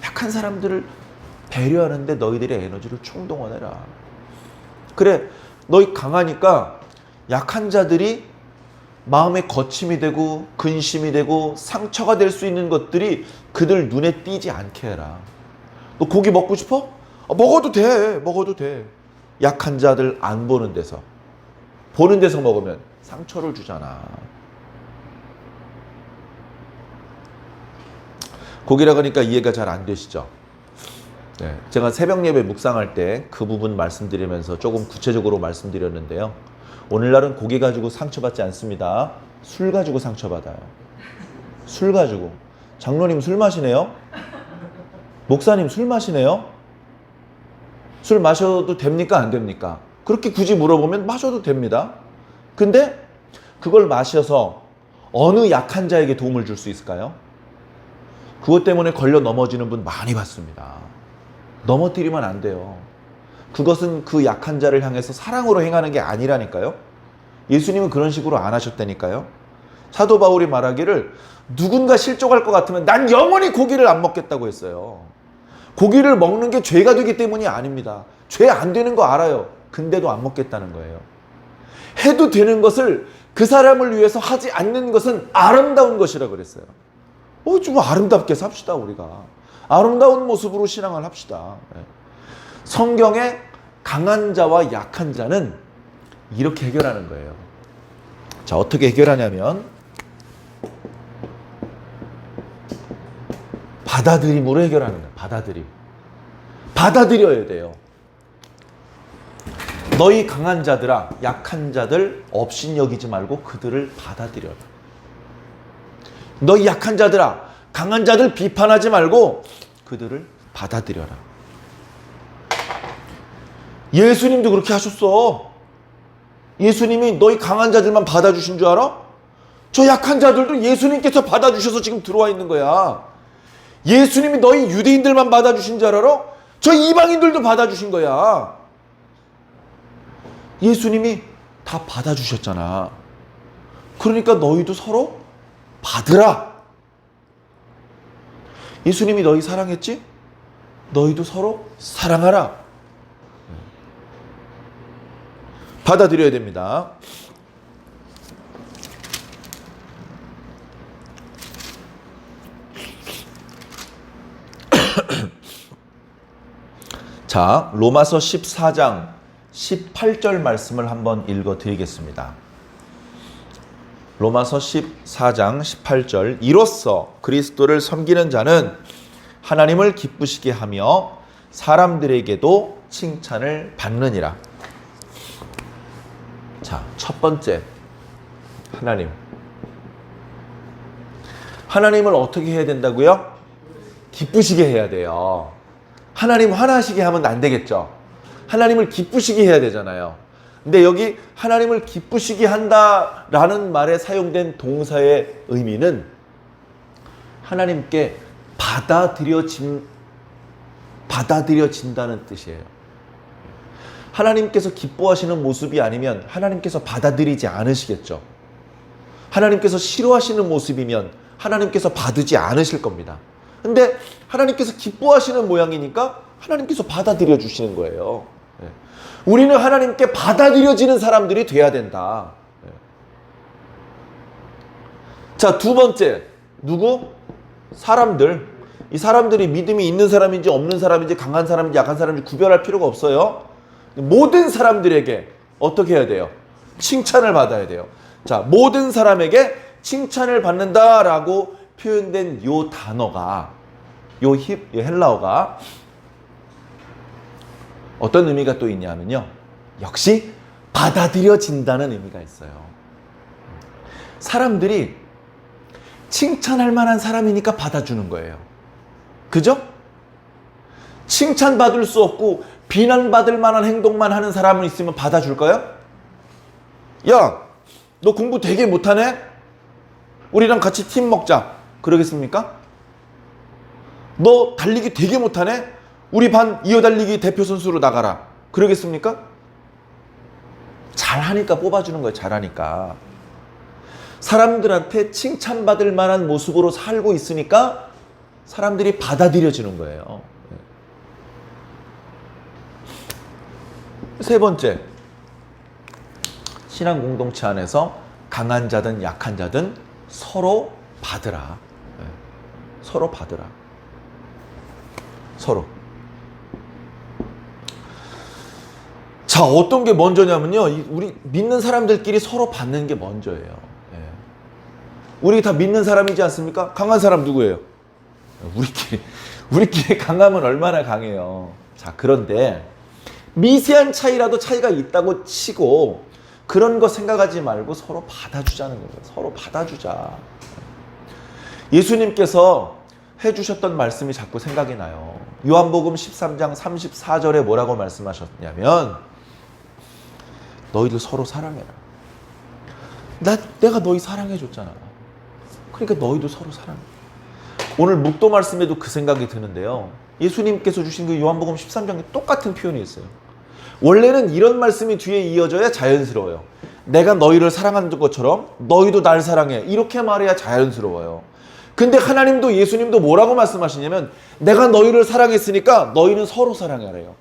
약한 사람들을 배려하는데 너희들의 에너지를 총동원해라. 그래, 너희 강하니까 약한 자들이 마음에 거침이 되고 근심이 되고 상처가 될 수 있는 것들이 그들 눈에 띄지 않게 해라. 너 고기 먹고 싶어? 먹어도 돼. 먹어도 돼. 약한 자들 안 보는 데서. 보는 데서 먹으면 상처를 주잖아. 고기라고 하니까 이해가 잘 안 되시죠? 네, 제가 새벽 예배 묵상할 때 그 부분 말씀드리면서 조금 구체적으로 말씀드렸는데요. 오늘날은 고기 가지고 상처받지 않습니다. 술 가지고 상처받아요. 술 가지고. 장로님 술 마시네요? 목사님 술 마시네요? 술 마셔도 됩니까? 안 됩니까? 그렇게 굳이 물어보면 마셔도 됩니다. 근데 그걸 마셔서 어느 약한 자에게 도움을 줄 수 있을까요? 그것 때문에 걸려 넘어지는 분 많이 봤습니다. 넘어뜨리면 안 돼요. 그것은 그 약한 자를 향해서 사랑으로 행하는 게 아니라니까요. 예수님은 그런 식으로 안 하셨다니까요. 사도 바울이 말하기를 누군가 실족할 것 같으면 난 영원히 고기를 안 먹겠다고 했어요. 고기를 먹는 게 죄가 되기 때문이 아닙니다. 죄 안 되는 거 알아요. 근데도 안 먹겠다는 거예요. 해도 되는 것을 그 사람을 위해서 하지 않는 것은 아름다운 것이라고 그랬어요. 좀 아름답게 삽시다. 우리가 아름다운 모습으로 신앙을 합시다. 성경의 강한 자와 약한 자는 이렇게 해결하는 거예요. 자, 어떻게 해결하냐면 받아들임으로 해결하는 거예요. 받아들여야 돼요. 너희 강한 자들아, 약한 자들 업신여기지 말고 그들을 받아들여라. 너희 약한 자들아, 강한 자들 비판하지 말고 그들을 받아들여라. 예수님도 그렇게 하셨어. 예수님이 너희 강한 자들만 받아주신 줄 알아? 저 약한 자들도 예수님께서 받아주셔서 지금 들어와 있는 거야. 예수님이 너희 유대인들만 받아주신 줄 알아? 저 이방인들도 받아주신 거야. 예수님이 다 받아주셨잖아. 그러니까 너희도 서로 받으라. 예수님이 너희 사랑했지? 너희도 서로 사랑하라. 받아들여야 됩니다. 자, 로마서 14장 18절 말씀을 한번 읽어 드리겠습니다. 로마서 14장 18절. 이로써 그리스도를 섬기는 자는 하나님을 기쁘시게 하며 사람들에게도 칭찬을 받느니라. 자, 첫 번째, 하나님을 어떻게 해야 된다고요? 기쁘시게 해야 돼요. 하나님 화나시게 하면 안 되겠죠. 하나님을 기쁘시게 해야 되잖아요. 근데 여기 하나님을 기쁘시게 한다라는 말에 사용된 동사의 의미는 하나님께 받아들여진다는 뜻이에요. 하나님께서 기뻐하시는 모습이 아니면 하나님께서 받아들이지 않으시겠죠. 하나님께서 싫어하시는 모습이면 하나님께서 받으지 않으실 겁니다. 근데 하나님께서 기뻐하시는 모양이니까 하나님께서 받아들여 주시는 거예요. 예. 우리는 하나님께 받아들여지는 사람들이 돼야 된다. 예. 자, 두 번째. 누구? 사람들. 이 사람들이 믿음이 있는 사람인지 없는 사람인지 강한 사람인지 약한 사람인지 구별할 필요가 없어요. 모든 사람들에게 어떻게 해야 돼요? 칭찬을 받아야 돼요. 자, 모든 사람에게 칭찬을 받는다라고 표현된 요 단어가, 요 헬라어가 어떤 의미가 또 있냐면요. 역시 받아들여진다는 의미가 있어요. 사람들이 칭찬할 만한 사람이니까 받아주는 거예요. 그죠? 칭찬받을 수 없고 비난받을 만한 행동만 하는 사람은 있으면 받아줄까요? 야, 너 공부 되게 못하네? 우리랑 같이 팀 먹자. 그러겠습니까? 너 달리기 되게 못하네? 우리 반 이어달리기 대표 선수로 나가라. 그러겠습니까? 잘하니까 뽑아주는 거예요. 잘하니까. 사람들한테 칭찬받을 만한 모습으로 살고 있으니까 사람들이 받아들여지는 거예요. 세 번째, 신앙 공동체 안에서 강한 자든 약한 자든 서로 받으라. 서로 받으라. 서로. 자, 어떤 게 먼저냐면요. 우리 믿는 사람들끼리 서로 받는 게 먼저예요. 우리 다 믿는 사람이지 않습니까? 강한 사람 누구예요? 우리끼리 강함은 얼마나 강해요. 자, 그런데 미세한 차이라도 차이가 있다고 치고 그런 거 생각하지 말고 서로 받아주자는 거예요. 서로 받아주자. 예수님께서 해주셨던 말씀이 자꾸 생각이 나요. 요한복음 13장 34절에 뭐라고 말씀하셨냐면 너희들 서로 사랑해라. 내가 너희 사랑해줬잖아. 그러니까 너희도 서로 사랑해. 오늘 묵도 말씀에도 그 생각이 드는데요. 예수님께서 주신 그 요한복음 13장에 똑같은 표현이 있어요. 원래는 이런 말씀이 뒤에 이어져야 자연스러워요. 내가 너희를 사랑하는 것처럼 너희도 날 사랑해. 이렇게 말해야 자연스러워요. 근데 하나님도 예수님도 뭐라고 말씀하시냐면 내가 너희를 사랑했으니까 너희는 서로 사랑하래요.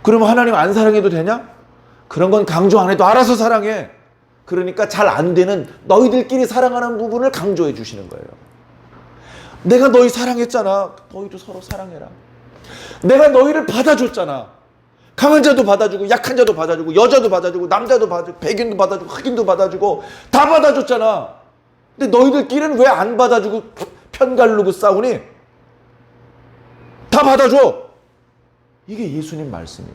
그러면 하나님 안 사랑해도 되냐? 그런 건 강조 안 해도 알아서 사랑해. 그러니까 잘 안 되는 너희들끼리 사랑하는 부분을 강조해 주시는 거예요. 내가 너희 사랑했잖아. 너희도 서로 사랑해라. 내가 너희를 받아줬잖아. 강한 자도 받아주고 약한 자도 받아주고 여자도 받아주고 남자도 받아주고 백인도 받아주고 흑인도 받아주고 다 받아줬잖아. 근데 너희들끼리는 왜 안 받아주고 편가르고 싸우니? 다 받아줘. 이게 예수님 말씀이에요.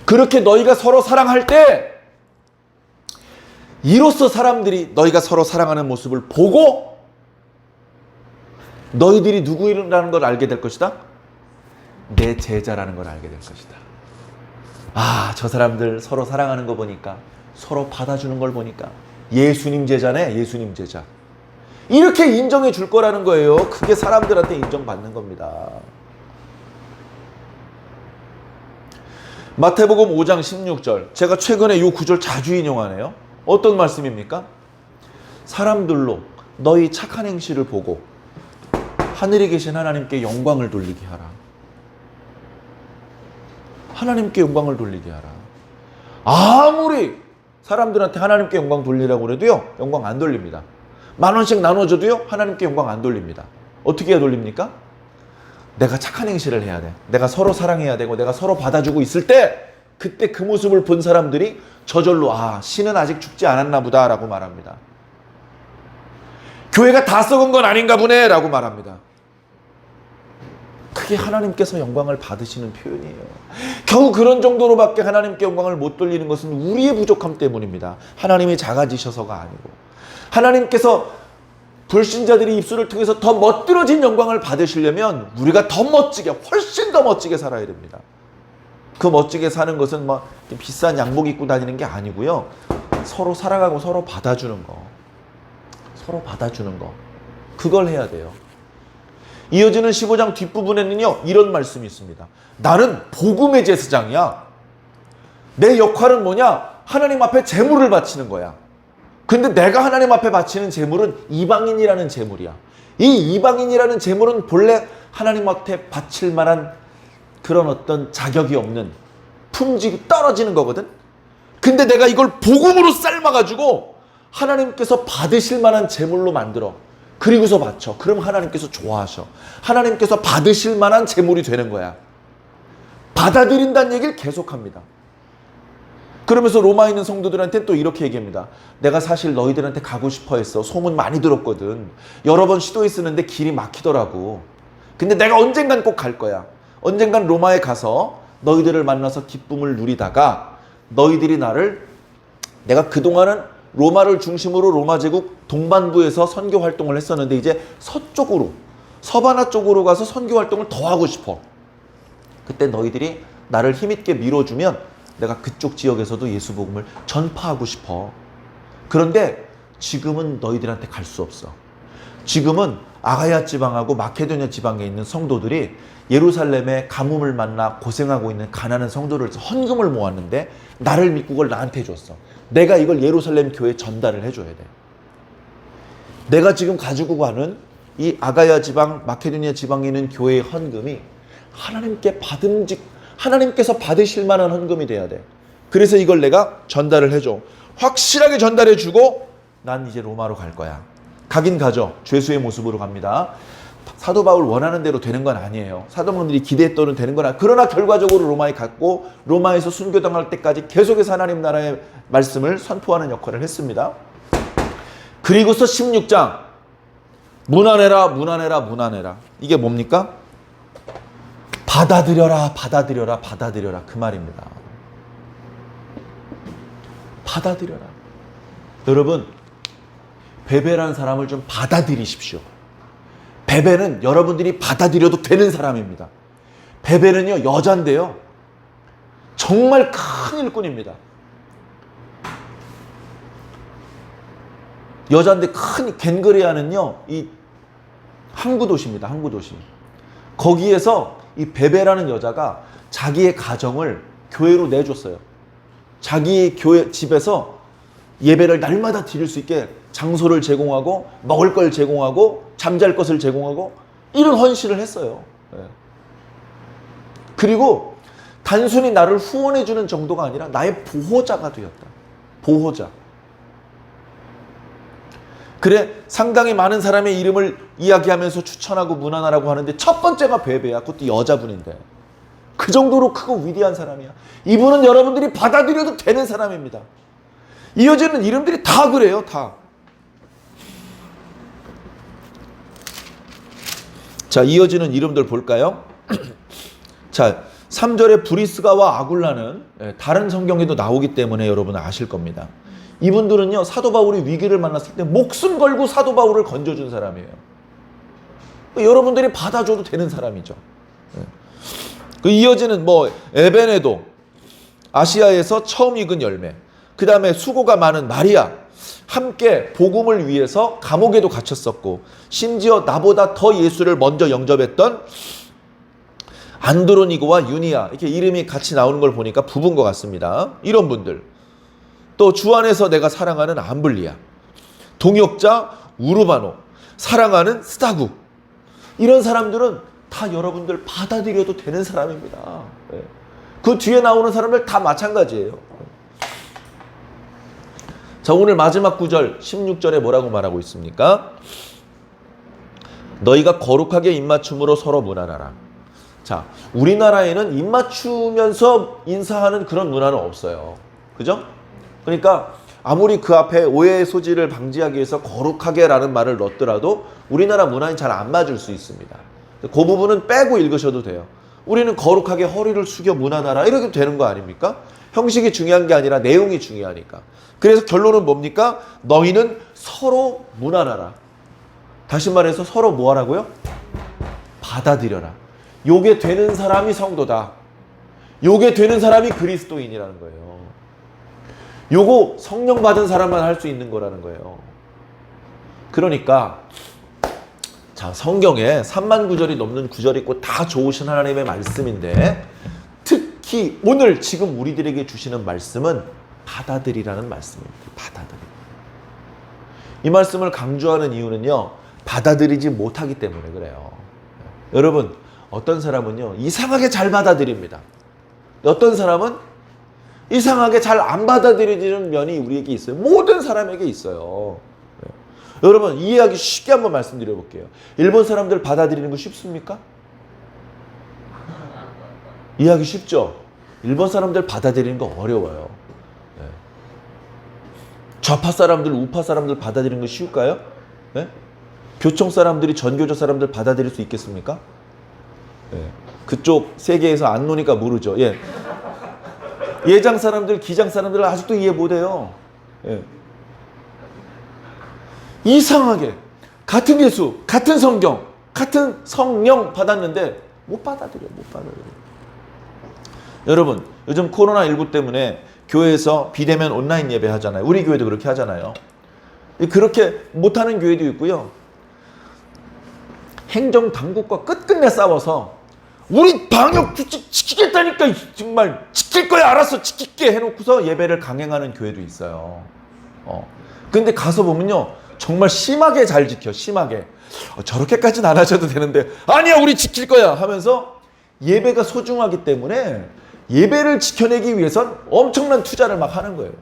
그렇게 너희가 서로 사랑할 때 이로써 사람들이 너희가 서로 사랑하는 모습을 보고 너희들이 누구라는 걸 알게 될 것이다. 내 제자라는 걸 알게 될 것이다. 아, 저 사람들 서로 사랑하는 거 보니까 서로 받아주는 걸 보니까 예수님 제자네. 예수님 제자. 이렇게 인정해 줄 거라는 거예요. 그게 사람들한테 인정받는 겁니다. 마태복음 5장 16절. 제가 최근에 이 구절 자주 인용하네요. 어떤 말씀입니까? 사람들로 너희 착한 행실을 보고 하늘에 계신 하나님께 영광을 돌리게 하라. 하나님께 영광을 돌리게 하라. 아무리 사람들한테 하나님께 영광 돌리라고 그래도요, 영광 안 돌립니다. 10,000원씩 나눠줘도요, 하나님께 영광 안 돌립니다. 어떻게 해야 돌립니까? 내가 착한 행실을 해야 돼. 내가 서로 사랑해야 되고 내가 서로 받아주고 있을 때 그때 그 모습을 본 사람들이 저절로 아, 신은 아직 죽지 않았나 보다 라고 말합니다. 교회가 다 썩은 건 아닌가 보네 라고 말합니다. 그게 하나님께서 영광을 받으시는 표현이에요. 겨우 그런 정도로밖에 하나님께 영광을 못 돌리는 것은 우리의 부족함 때문입니다. 하나님이 작아지셔서가 아니고 하나님께서 불신자들이 입술을 통해서 더 멋들어진 영광을 받으시려면 우리가 더 멋지게, 훨씬 더 멋지게 살아야 됩니다. 그 멋지게 사는 것은 막 비싼 양복 입고 다니는 게 아니고요. 서로 사랑하고 서로 받아주는 거. 서로 받아주는 거. 그걸 해야 돼요. 이어지는 15장 뒷부분에는요, 이런 말씀이 있습니다. 나는 복음의 제사장이야. 내 역할은 뭐냐? 하나님 앞에 제물을 바치는 거야. 근데 내가 하나님 앞에 바치는 제물은 이방인이라는 제물이야. 이 이방인이라는 제물은 본래 하나님한테 바칠 만한 그런 어떤 자격이 없는 품질이 떨어지는 거거든. 근데 내가 이걸 복음으로 삶아가지고 하나님께서 받으실 만한 제물로 만들어. 그리고서 바쳐. 그럼 하나님께서 좋아하셔. 하나님께서 받으실 만한 제물이 되는 거야. 받아들인다는 얘기를 계속합니다. 그러면서 로마에 있는 성도들한테 또 이렇게 얘기합니다. 내가 사실 너희들한테 가고 싶어 했어. 소문 많이 들었거든. 여러 번 시도했었는데 길이 막히더라고. 근데 내가 언젠간 꼭 갈 거야. 언젠간 로마에 가서 너희들을 만나서 기쁨을 누리다가 너희들이 내가 그동안은 로마를 중심으로 로마 제국 동반부에서 선교 활동을 했었는데 이제 서쪽으로, 서바나 쪽으로 가서 선교 활동을 더 하고 싶어. 그때 너희들이 나를 힘있게 밀어주면 내가 그쪽 지역에서도 예수 복음을 전파하고 싶어. 그런데 지금은 너희들한테 갈 수 없어. 지금은 아가야 지방하고 마케도니아 지방에 있는 성도들이 예루살렘에 가뭄을 만나 고생하고 있는 가난한 성도를 헌금을 모았는데 나를 믿고 그걸 나한테 줬어. 내가 이걸 예루살렘 교회에 전달을 해줘야 돼. 내가 지금 가지고 가는 이 아가야 지방, 마케도니아 지방에 있는 교회의 헌금이 하나님께서 받으실 만한 헌금이 돼야 돼. 그래서 이걸 내가 전달을 해줘. 확실하게 전달해주고 난 이제 로마로 갈 거야. 가긴 가죠. 죄수의 모습으로 갑니다. 사도 바울 원하는 대로 되는 건 아니에요. 사도분들이 기대했던 되는 건 아니에요. 그러나 결과적으로 로마에 갔고 로마에서 순교당할 때까지 계속해서 하나님 나라의 말씀을 선포하는 역할을 했습니다. 그리고서 16장 문안해라 문안해라 문안해라. 이게 뭡니까? 받아들여라 받아들여라 받아들여라 그 말입니다. 받아들여라. 여러분 베베라는 사람을 좀 받아들이십시오. 베베는 여러분들이 받아들여도 되는 사람입니다. 베베는요 여잔데요 정말 큰 일꾼입니다. 여잔데 큰 겐그레아는요 이 항구 도시입니다. 항구 도시. 거기에서 이 베베라는 여자가 자기의 가정을 교회로 내줬어요. 자기 교회 집에서 예배를 날마다 드릴 수 있게 장소를 제공하고 먹을 걸 제공하고 잠잘 것을 제공하고 이런 헌신을 했어요. 그리고 단순히 나를 후원해주는 정도가 아니라 나의 보호자가 되었다. 보호자. 그래 상당히 많은 사람의 이름을 이야기하면서 추천하고 문안하라고 하는데 첫 번째가 베베야. 그것도 여자분인데 그 정도로 크고 위대한 사람이야. 이분은 여러분들이 받아들여도 되는 사람입니다. 이어지는 이름들이 다 그래요. 다. 자, 이어지는 이름들 볼까요? 자, 3절에 브리스가와 아굴라는 다른 성경에도 나오기 때문에 여러분 아실 겁니다. 이분들은요 사도 바울이 위기를 만났을 때 목숨 걸고 사도 바울을 건져준 사람이에요. 여러분들이 받아줘도 되는 사람이죠. 그 이어지는 에베네도 아시아에서 처음 익은 열매, 그 다음에 수고가 많은 마리아, 함께 복음을 위해서 감옥에도 갇혔었고 심지어 나보다 더 예수를 먼저 영접했던 안드로니고와 유니아, 이렇게 이름이 같이 나오는 걸 보니까 부부인 것 같습니다. 이런 분들. 또 주 안에서 내가 사랑하는 암블리아, 동역자 우르바노, 사랑하는 스타구, 이런 사람들은 다 여러분들 받아들여도 되는 사람입니다. 그 뒤에 나오는 사람들 다 마찬가지예요. 자, 오늘 마지막 구절 16절에 뭐라고 말하고 있습니까? 너희가 거룩하게 입맞춤으로 서로 문안하라. 자, 우리나라에는 입맞추면서 인사하는 그런 문화는 없어요. 그죠? 그러니까 아무리 그 앞에 오해의 소지를 방지하기 위해서 거룩하게라는 말을 넣더라도 우리나라 문화는 잘 안 맞을 수 있습니다. 그 부분은 빼고 읽으셔도 돼요. 우리는 거룩하게 허리를 숙여 문안하라 이렇게 되는 거 아닙니까? 형식이 중요한 게 아니라 내용이 중요하니까. 그래서 결론은 뭡니까? 너희는 서로 문안하라. 다시 말해서 서로 뭐 하라고요? 받아들여라. 요게 되는 사람이 성도다. 요게 되는 사람이 그리스도인이라는 거예요. 요거 성령 받은 사람만 할 수 있는 거라는 거예요. 그러니까 자, 성경에 3만 구절이 넘는 구절이 있고 다 좋으신 하나님의 말씀인데 특히 오늘 지금 우리들에게 주시는 말씀은 받아들이라는 말씀입니다. 받아들이. 이 말씀을 강조하는 이유는요, 받아들이지 못하기 때문에 그래요. 여러분, 어떤 사람은요, 이상하게 잘 받아들입니다. 어떤 사람은 이상하게 잘 안 받아들여지는 면이 우리에게 있어요. 모든 사람에게 있어요. 네. 여러분, 이해하기 쉽게 한번 말씀드려 볼게요. 일본 사람들 받아들이는 거 쉽습니까? 이해하기 쉽죠? 일본 사람들 받아들이는 거 어려워요. 네. 좌파 사람들, 우파 사람들 받아들이는 거 쉬울까요? 네? 교청 사람들이 전교조 사람들 받아들일 수 있겠습니까? 네. 그쪽 세계에서 안 노니까 모르죠. 예. 예장 사람들, 기장 사람들 아직도 이해 못해요. 예. 이상하게 같은 예수, 같은 성경, 같은 성령 받았는데 못 받아들여. 여러분, 요즘 코로나19 때문에 교회에서 비대면 온라인 예배 하잖아요. 우리 교회도 그렇게 하잖아요. 그렇게 못하는 교회도 있고요. 행정당국과 끝끝내 싸워서 우리 방역 규칙 지키겠다니까 정말 지킬 거야 알았어 지킬게 해놓고서 예배를 강행하는 교회도 있어요. 근데 가서 보면요 정말 심하게 잘 지켜. 심하게. 저렇게까지는 안 하셔도 되는데 아니야 우리 지킬 거야 하면서 예배가 소중하기 때문에 예배를 지켜내기 위해선 엄청난 투자를 막 하는 거예요.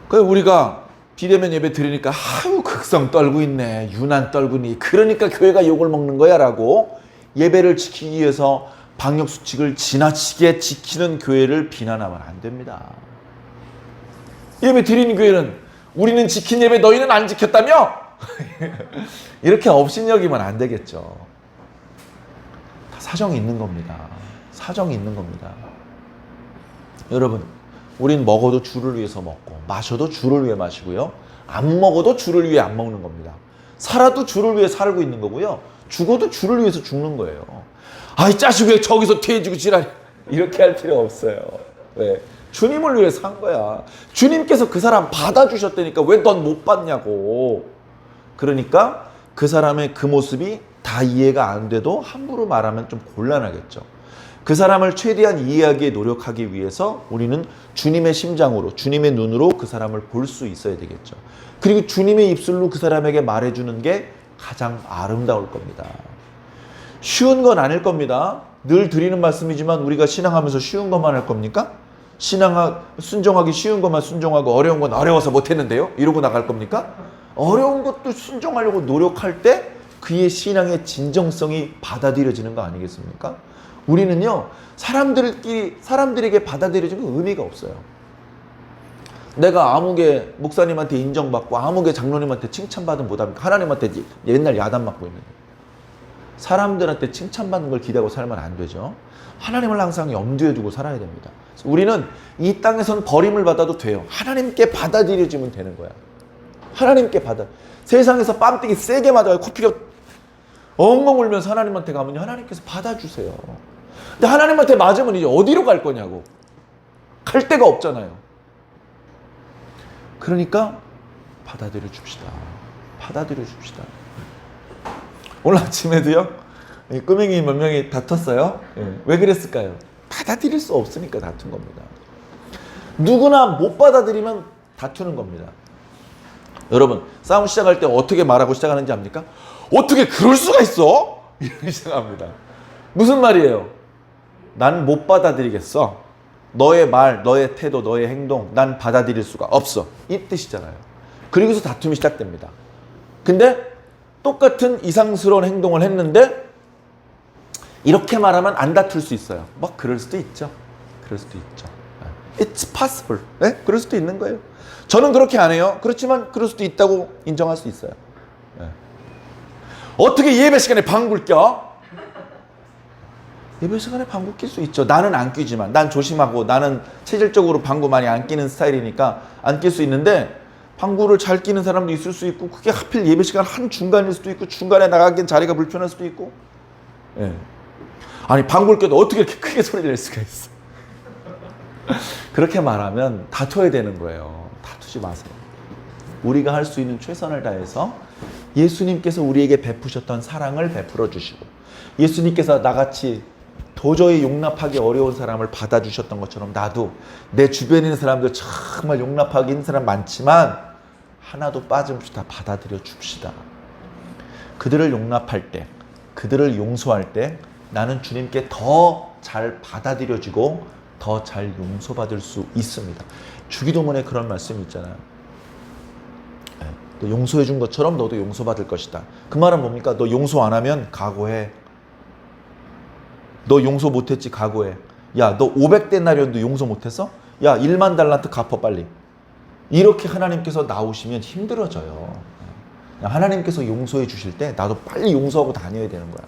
그래서 우리가 비대면 예배 드리니까 아유 극성 떨고 있네. 유난 떨구니. 그러니까 교회가 욕을 먹는 거야 라고 예배를 지키기 위해서 방역수칙을 지나치게 지키는 교회를 비난하면 안 됩니다. 예배 드리는 교회는 우리는 지킨 예배 너희는 안 지켰다며? 이렇게 업신여기면 안 되겠죠. 다 사정이 있는 겁니다. 사정이 있는 겁니다. 여러분 우린 먹어도 주를 위해서 먹고 마셔도 주를 위해 마시고요. 안 먹어도 주를 위해 안 먹는 겁니다. 살아도 주를 위해 살고 있는 거고요. 죽어도 주를 위해서 죽는 거예요. 아이 자식 왜 저기서 퇴해지고 지랄 이렇게 할 필요 없어요. 왜? 주님을 위해 산 거야. 주님께서 그 사람 받아주셨다니까 왜 넌 못 받냐고. 그러니까 그 사람의 그 모습이 다 이해가 안 돼도 함부로 말하면 좀 곤란하겠죠. 그 사람을 최대한 이해하기에 노력하기 위해서 우리는 주님의 심장으로, 주님의 눈으로 그 사람을 볼 수 있어야 되겠죠. 그리고 주님의 입술로 그 사람에게 말해주는 게 가장 아름다울 겁니다. 쉬운 건 아닐 겁니다. 늘 드리는 말씀이지만 우리가 신앙하면서 쉬운 것만 할 겁니까? 순종하기 쉬운 것만 순종하고 어려운 건 어려워서 못했는데요? 이러고 나갈 겁니까? 어려운 것도 순종하려고 노력할 때 그의 신앙의 진정성이 받아들여지는 거 아니겠습니까? 우리는요, 사람들에게 받아들여지는 건 의미가 없어요. 내가 아무개 목사님한테 인정받고 아무개 장로님한테 칭찬받으면 못합니까? 하나님한테 옛날 야단 맞고 있는 거예요. 사람들한테 칭찬받는 걸 기대하고 살면 안 되죠. 하나님을 항상 염두에 두고 살아야 됩니다. 우리는 이 땅에선 버림을 받아도 돼요. 하나님께 받아들여지면 되는 거야. 하나님께 세상에서 뺨때기 세게 맞아요. 코피가 엉엉 울면서 하나님한테 가면 하나님께서 받아주세요. 근데 하나님한테 맞으면 이제 어디로 갈 거냐고. 갈 데가 없잖아요. 그러니까 받아들여 줍시다. 받아들여 줍시다. 오늘 아침에도요. 꼬맹이 몇 명이 다퉜어요. 왜 그랬을까요? 받아들일 수 없으니까 다툰 겁니다. 누구나 못 받아들이면 다투는 겁니다. 여러분 싸움 시작할 때 어떻게 말하고 시작하는지 압니까? 어떻게 그럴 수가 있어? 이렇게 시작합니다. 무슨 말이에요? 난 못 받아들이겠어. 너의 말, 너의 태도, 너의 행동 난 받아들일 수가 없어. 이 뜻이잖아요. 그리고서 다툼이 시작됩니다. 근데 똑같은 이상스러운 행동을 했는데 이렇게 말하면 안 다툴 수 있어요. 뭐 그럴 수도 있죠. 그럴 수도 있죠. It's possible. 네? 그럴 수도 있는 거예요. 저는 그렇게 안 해요. 그렇지만 그럴 수도 있다고 인정할 수 있어요. 네. 어떻게 예배 시간에 방구를 껴? 예배 시간에 방구 낄 수 있죠. 나는 안 끼지만. 난 조심하고 나는 체질적으로 방구 많이 안 끼는 스타일이니까 안 낄 수 있는데 방구를 잘 끼는 사람도 있을 수 있고 그게 하필 예배 시간 한중간일 수도 있고 중간에 나가기엔 자리가 불편할 수도 있고. 네. 아니 방구를 껴도 어떻게 이렇게 크게 소리를 낼 수가 있어. 그렇게 말하면 다퉈야 되는 거예요. 다투지 마세요. 우리가 할 수 있는 최선을 다해서 예수님께서 우리에게 베푸셨던 사랑을 베풀어 주시고 예수님께서 나같이 도저히 용납하기 어려운 사람을 받아주셨던 것처럼 나도 내 주변에 있는 사람들 정말 용납하기 힘든 사람 많지만 하나도 빠짐없이 다 받아들여 줍시다. 그들을 용납할 때, 그들을 용서할 때 나는 주님께 더 잘 받아들여지고 더 잘 용서받을 수 있습니다. 주기도문에 그런 말씀이 있잖아요. 너 용서해 준 것처럼 너도 용서받을 것이다. 그 말은 뭡니까? 너 용서 안 하면 각오해. 너 용서 못했지, 각오해. 야, 너 500데나리온도 용서 못했어? 야, 1만 달란트 갚아 빨리. 이렇게 하나님께서 나오시면 힘들어져요. 하나님께서 용서해 주실 때 나도 빨리 용서하고 다녀야 되는 거야.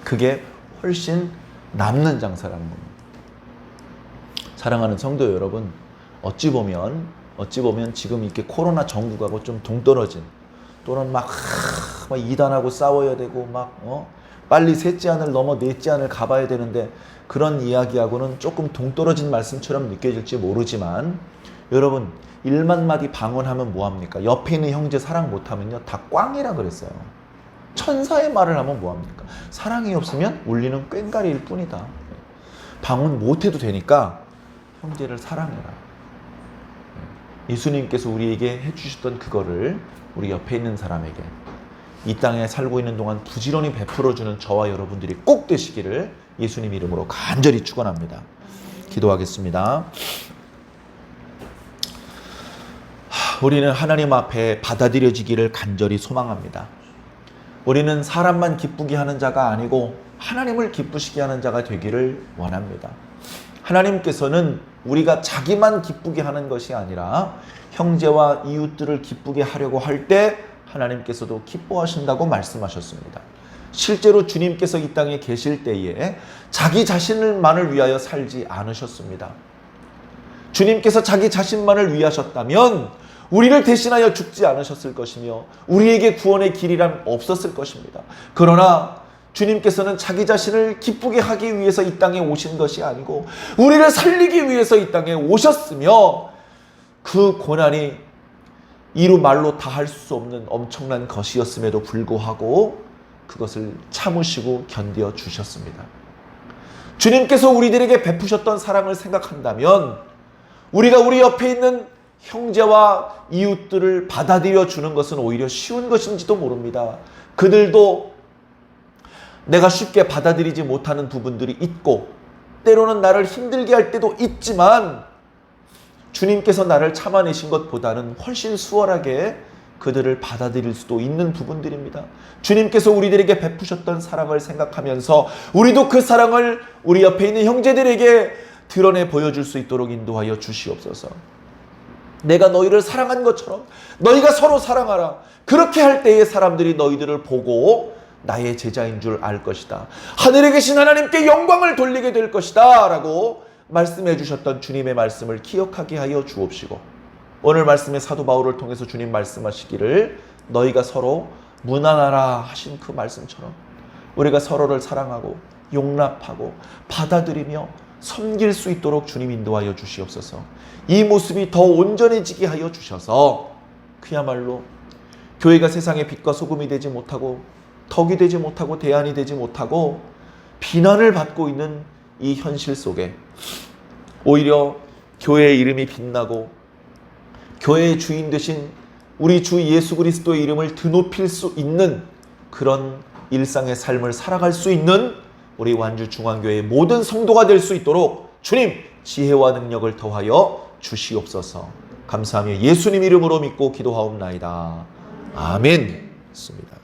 그게 훨씬 남는 장사라는 겁니다. 사랑하는 성도 여러분, 어찌 보면 지금 이렇게 코로나 전국하고 좀 동떨어진, 또는 막 이단하고 싸워야 되고 빨리 셋째 안을 넘어 넷째 안을 가봐야 되는데, 그런 이야기하고는 조금 동떨어진 말씀처럼 느껴질지 모르지만, 여러분 1만 마디 방언하면 뭐합니까? 옆에 있는 형제 사랑 못하면요 다 꽝이라 그랬어요. 천사의 말을 하면 뭐합니까? 사랑이 없으면 울리는 꽹과리일 뿐이다. 방언 못해도 되니까 형제를 사랑해라. 예수님께서 우리에게 해주셨던 그거를 우리 옆에 있는 사람에게 이 땅에 살고 있는 동안 부지런히 베풀어주는 저와 여러분들이 꼭 되시기를 예수님 이름으로 간절히 축원합니다. 기도하겠습니다. 우리는 하나님 앞에 받아들여지기를 간절히 소망합니다. 우리는 사람만 기쁘게 하는 자가 아니고 하나님을 기쁘시게 하는 자가 되기를 원합니다. 하나님께서는 우리가 자기만 기쁘게 하는 것이 아니라 형제와 이웃들을 기쁘게 하려고 할 때 하나님께서도 기뻐하신다고 말씀하셨습니다. 실제로 주님께서 이 땅에 계실 때에 자기 자신만을 위하여 살지 않으셨습니다. 주님께서 자기 자신만을 위하셨다면 우리를 대신하여 죽지 않으셨을 것이며 우리에게 구원의 길이란 없었을 것입니다. 그러나 주님께서는 자기 자신을 기쁘게 하기 위해서 이 땅에 오신 것이 아니고 우리를 살리기 위해서 이 땅에 오셨으며, 그 고난이 이루 말로 다 할 수 없는 엄청난 것이었음에도 불구하고 그것을 참으시고 견디어 주셨습니다. 주님께서 우리들에게 베푸셨던 사랑을 생각한다면 우리가 우리 옆에 있는 형제와 이웃들을 받아들여 주는 것은 오히려 쉬운 것인지도 모릅니다. 그들도 내가 쉽게 받아들이지 못하는 부분들이 있고 때로는 나를 힘들게 할 때도 있지만 주님께서 나를 참아내신 것보다는 훨씬 수월하게 그들을 받아들일 수도 있는 부분들입니다. 주님께서 우리들에게 베푸셨던 사랑을 생각하면서 우리도 그 사랑을 우리 옆에 있는 형제들에게 드러내 보여줄 수 있도록 인도하여 주시옵소서. 내가 너희를 사랑한 것처럼 너희가 서로 사랑하라. 그렇게 할 때에 사람들이 너희들을 보고 나의 제자인 줄 알 것이다. 하늘에 계신 하나님께 영광을 돌리게 될 것이다 라고 말씀해 주셨던 주님의 말씀을 기억하게 하여 주옵시고, 오늘 말씀의 사도 바울을 통해서 주님 말씀하시기를 너희가 서로 무난하라 하신 그 말씀처럼 우리가 서로를 사랑하고 용납하고 받아들이며 섬길 수 있도록 주님 인도하여 주시옵소서. 이 모습이 더 온전해지게 하여 주셔서 그야말로 교회가 세상의 빛과 소금이 되지 못하고 덕이 되지 못하고 대안이 되지 못하고 비난을 받고 있는 이 현실 속에 오히려 교회의 이름이 빛나고 교회의 주인 되신 우리 주 예수 그리스도의 이름을 드높일 수 있는 그런 일상의 삶을 살아갈 수 있는 우리 완주중앙교회의 모든 성도가 될 수 있도록 주님 지혜와 능력을 더하여 주시옵소서. 감사하며 예수님 이름으로 믿고 기도하옵나이다. 아멘. 감사합니다.